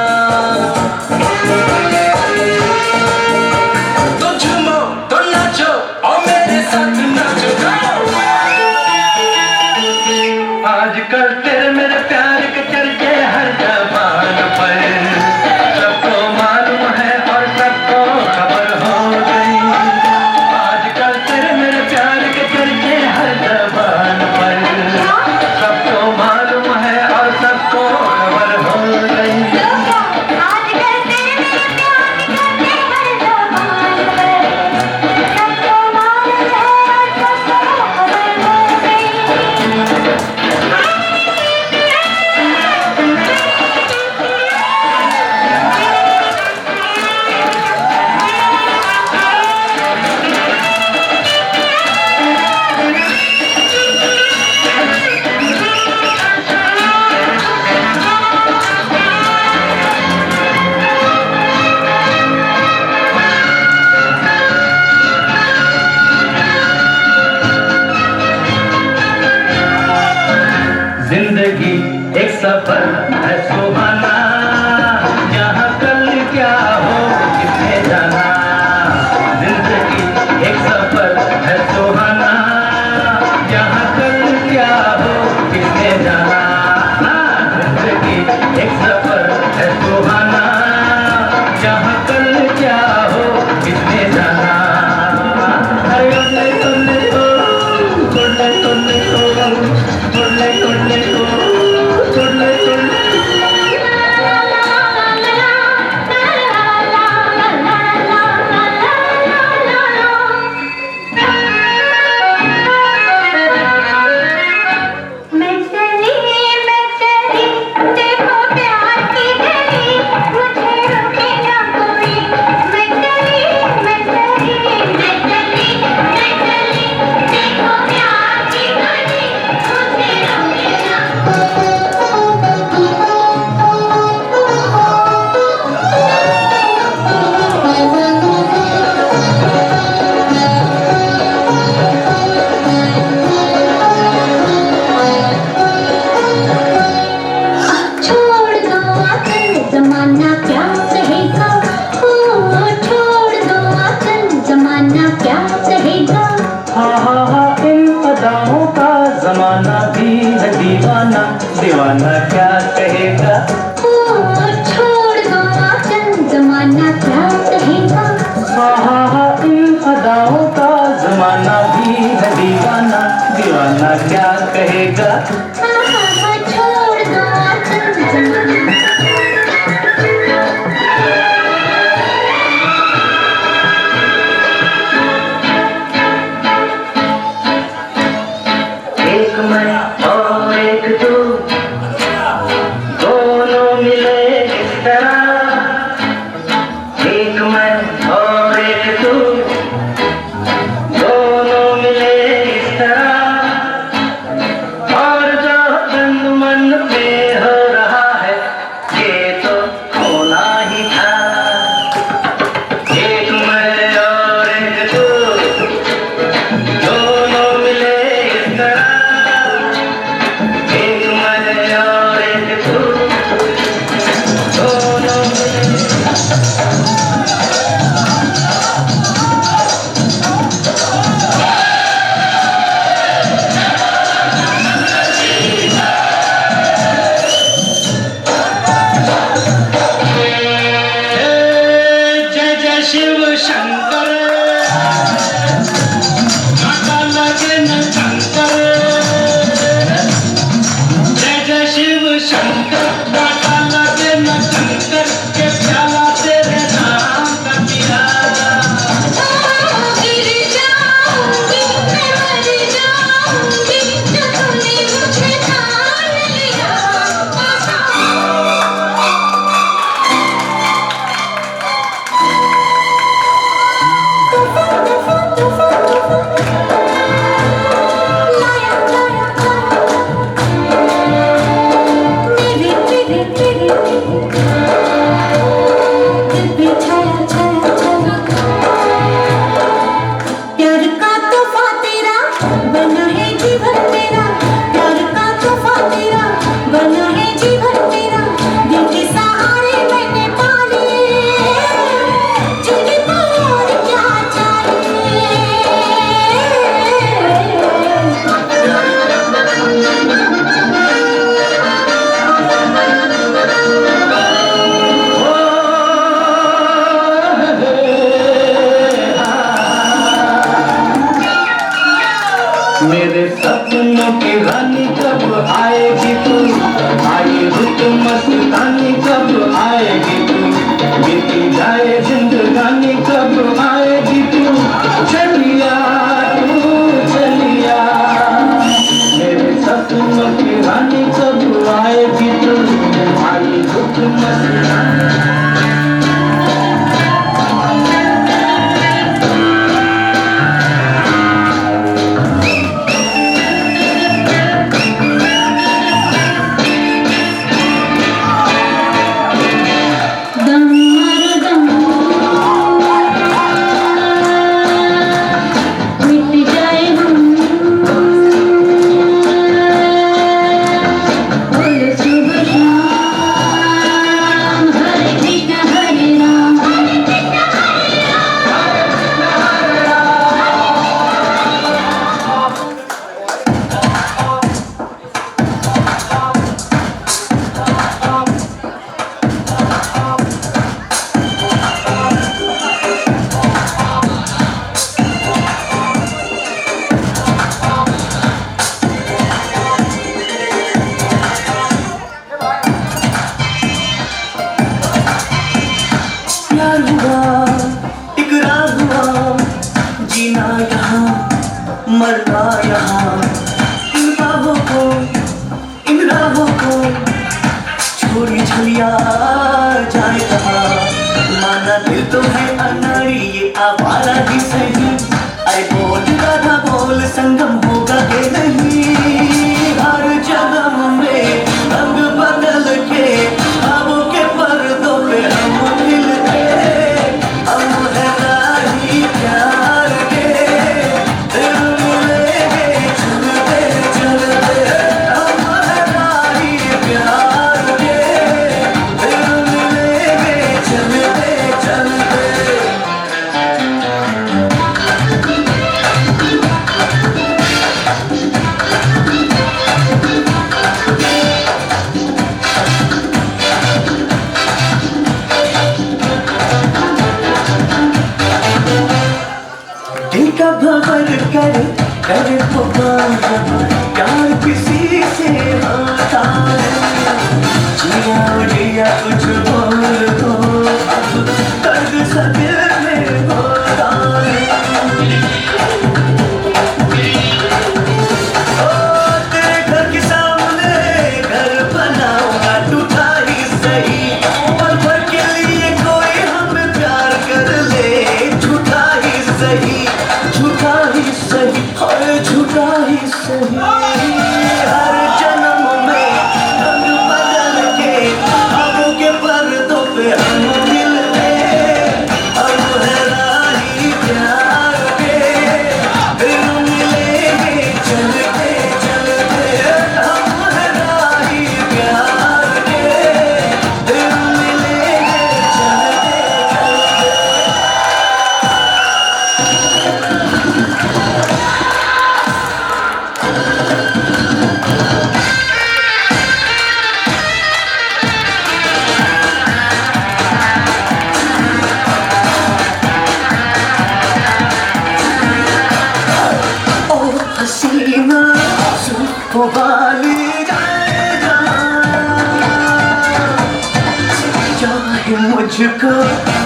तो झूमो तो नाचो और मेरे साथ नाचो। आजकल तेरे मेरे प्यार के चर्चे हर जबान पर, सबको मालूम है और सबको खबर हो गई। आजकल तेरे मेरे प्यार के चर्चे हर जबान पर, सबको मालूम है और सबको खबर हो गई। जिंदगी एक सफर है सुहाना, यहाँ कल क्या हो किसने जाना। जिंदगी एक सफर है सुहाना, यहाँ कल क्या हो किसने जाना। जिंदगी एक सफर है सुहाना, यहाँ कल क्या हो किसने जाना। अरे टोले टोले टोले टोले टोले टोले टोले टोले टोले। मैं चली देखो प्यार की गली, मुझे रोके ना कोई। मैं चली देखो प्यार की गली, मुझे रोके ना छोड़ दो आकर जमाना क्या कहेगा। ओ छोड़ दो आकर जमाना क्या कहेगा। इन अदाओं का जमाना भी है दीवाना, दीवाना क्या कहेगा। ओ छोड़ दो आकर जमाना क्या कहेगा। इन अदाओं का जमाना भी है दीवाना, दीवाना क्या कहेगा। छोड़ दो आकर जमाना। एक मैं और एक तू, दोनों मिले इस तरह। एक मैं और एक तू, दोनों मिले इस तरह। और जो जिंदगानी कब आएगी तू, बीती जाए जिंदगानी कब आएगी तू, चलिया तू चलिया, मेरे सपनों की रानी कब आएगी तू, आई दुख मस्तानी। दम मारो दम, मिट जाए हम, बोलो सुबह शाम, हरे कृष्ण हरे राम। प्यार हुआ, इकरार हुआ, जीना यहाँ, मरना यहाँ, इन बाहों को, इन राहों को, छोड़ी छलिया जाए कहाँ, माना दिल तो है अनाड़ी ये आवारा भी सही, अरे बोल राधा बोल संगम होगा के नहीं, हर जन्म में रंग बदल के ख्वाबों के पर्दों पे हम मिलते, हम है राही प्यार के, दिल मिलेंगे चलते चलते, हम है राही प्यार के, दिल मिलेंगे चलते चलते। दिल का भंवर करे करे पुकार, प्यार किसी से होता है, जिया जिया कुछ बोल दो, अब दर्द सा दिल में होता है, ओ तेरे घर के सामने घर बनाऊंगा टूटा ही सही, पल भर के लिए कोई हमें प्यार कर ले, झूठा ही सही, झूठा ही सही, और झूठा ही सही, हर जन्म में रंग बदल के ख्वाबों के पर्दों पे हम मिलते, हम है राही प्यार के, दिल मिलेंगे चलते चलते, हम है राही प्यार के, दिल मिलेंगे चलते चलते। ओ हसीना सुल्फों वाली जाए चाहे मुझको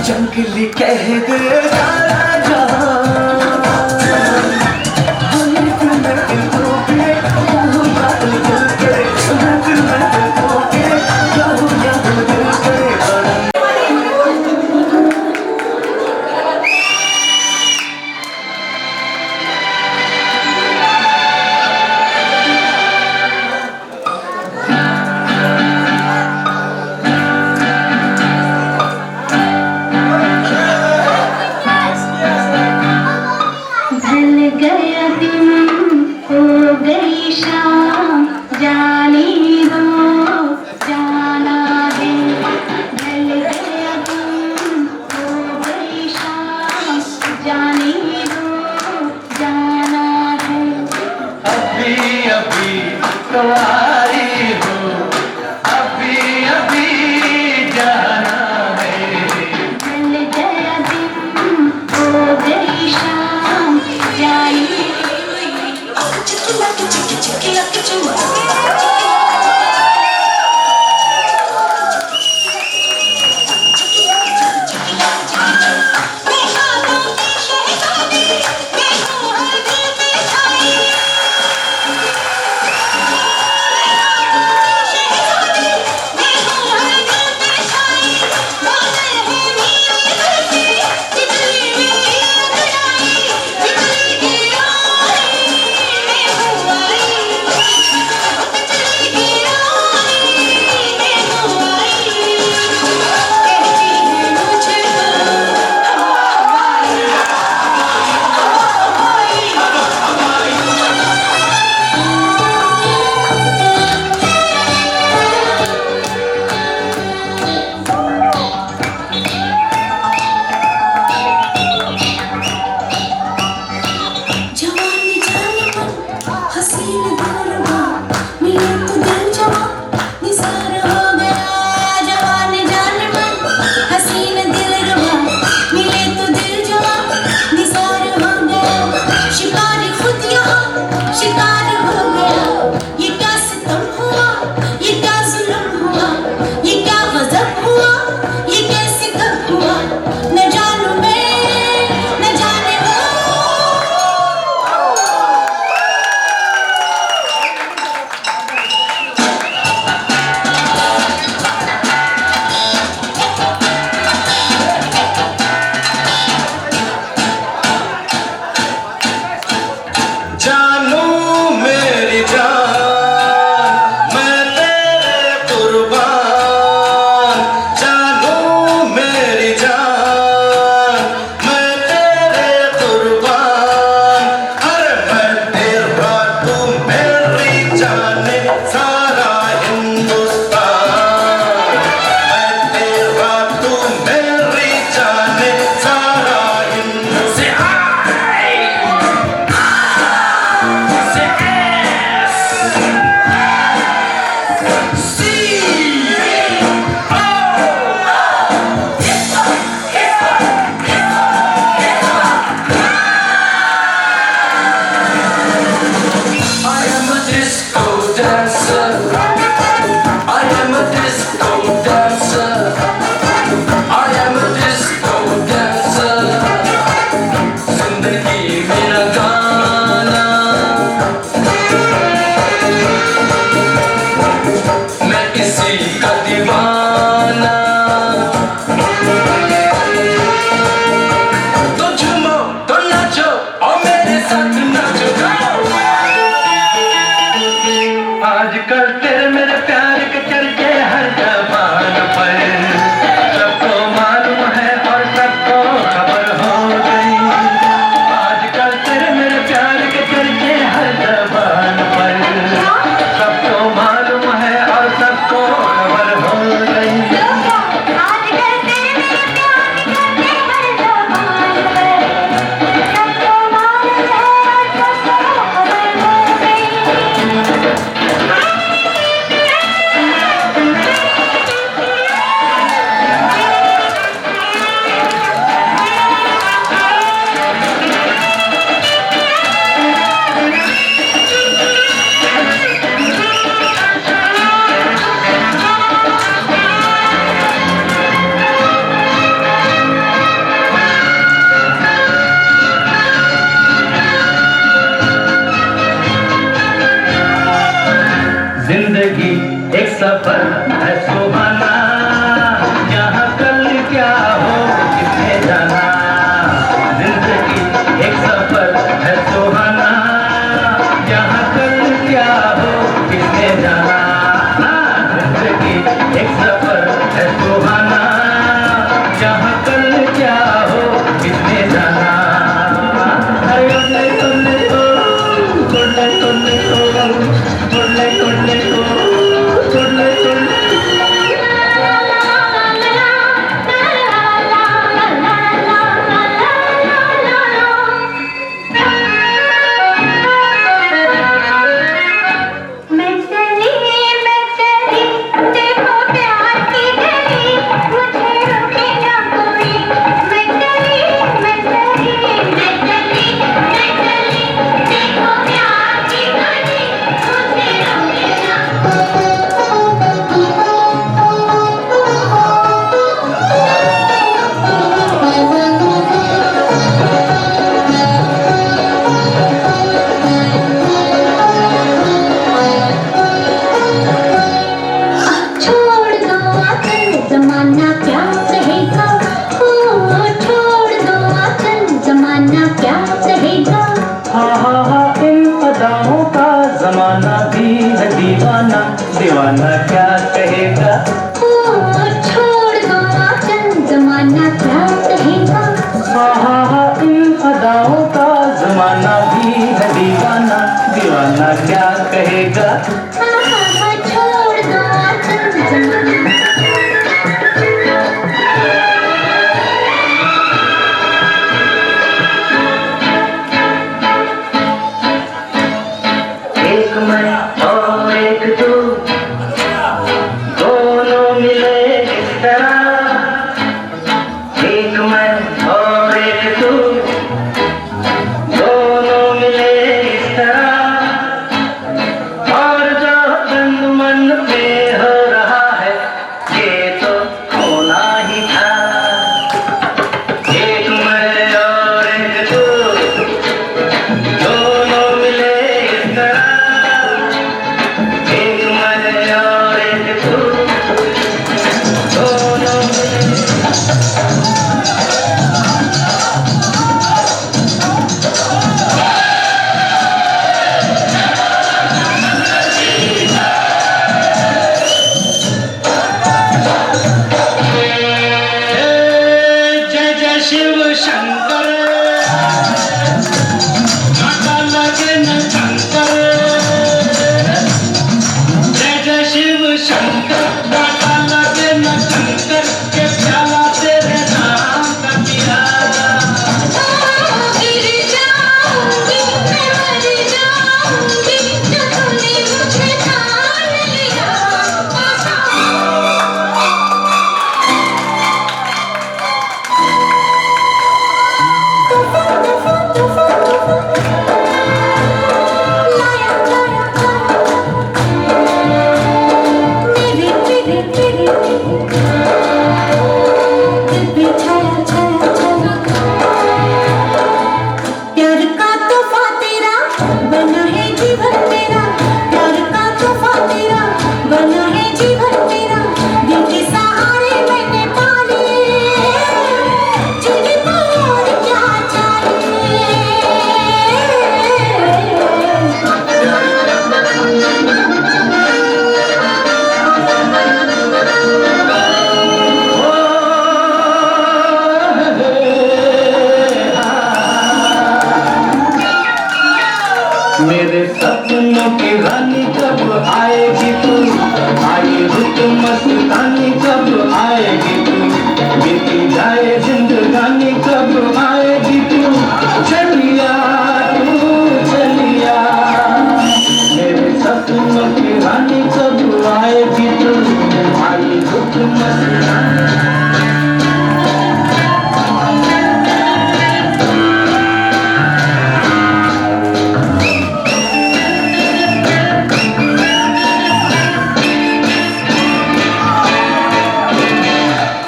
जंगली कह दे सारा जहां, हमें दिल में दिल को के कहूँ बादल दिल के, हमें दिल में दिल को के कहूँ याद दिल के। Yes, yes. प्यार का तोहफा तेरा बना है जीवन मेरा, प्यार का तोहफा तेरा बना है जीवन मेरा, दिल के सहारे मैंने पाले, जिंदगी पर और क्या चाहिए। मेरे सपनों की रानी कब आएगी तू, आई रुत मस्तानी कब आएगी तू, बीती जाए जिंदगानी कब आएगी तू, चलिया तू चलिया। मेरे सपनों की रानी कब आएगी तू, आई रुत मस्तानी।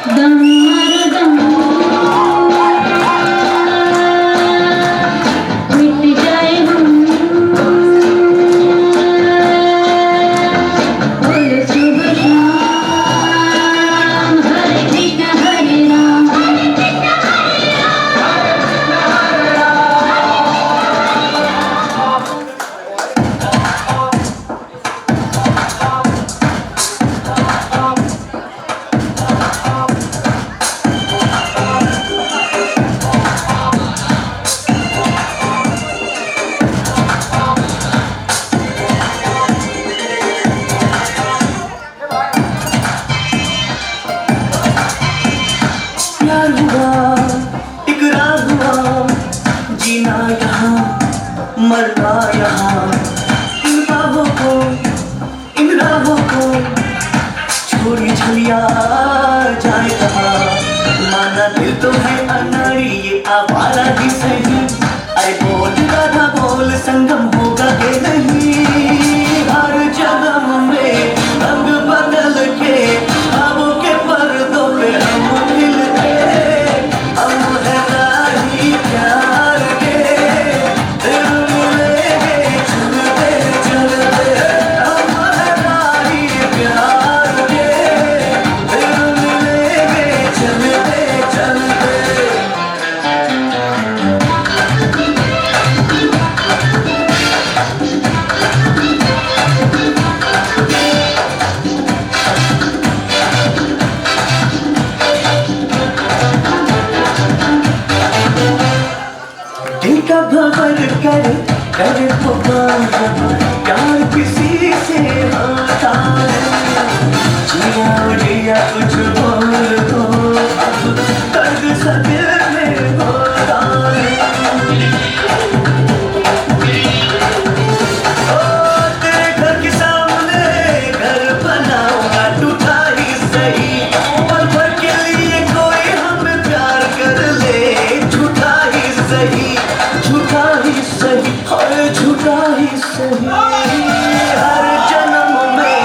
दम मर दम मिट जाए हम, बोलो सुबह शाम हरे कृष्ण हरे राम। प्यार हुआ इकरार हुआ, जीना यहाँ मरना यहाँ, इन राहों को छोड़ी छलिया जाए कहाँ। माना दिल तो है अनाड़ी ये आवारा ही सही, अरे बोल राधा बोल संगम होगा के नहीं। हर जन्म में रंग बदल के ख्वाबों के पर्दों पे हम मिलते, हम है राही प्यार के, दिल मिलेंगे चलते चलते, हम है राही प्यार के, दिल मिलेंगे चलते चलते। दिल का भवर करे पुकार, प्यार किसी से होता है, जिया जिया कुछ बोल दो अब दर्द सा दिल में होता है। ओ तेरे घर के सामने घर बनाऊंगा टूटा ही सही, पल भर के लिए कोई हमें प्यार कर ले, झूठा ही सही, झूठा ही सही, हर झूठा ही सही। हर जन्म में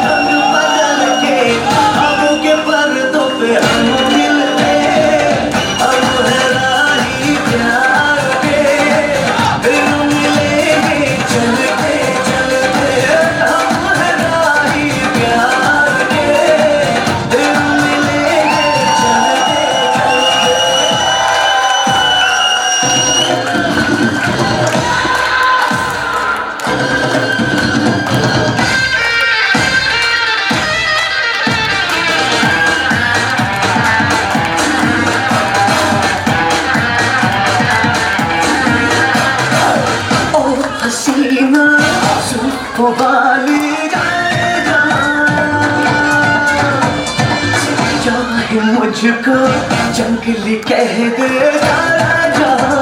रंग बदल के ख्वाबों के पर्दों पे हम मिलते, हम है राही प्यार के, दिल मिलेंगे चलते चलते, हम है राही प्यार के, दिल मिलेंगे चलते चलते। ओ हसीना सुख वाली जाएगा, चाहे मुझको जंगली कह दे सारा जहां।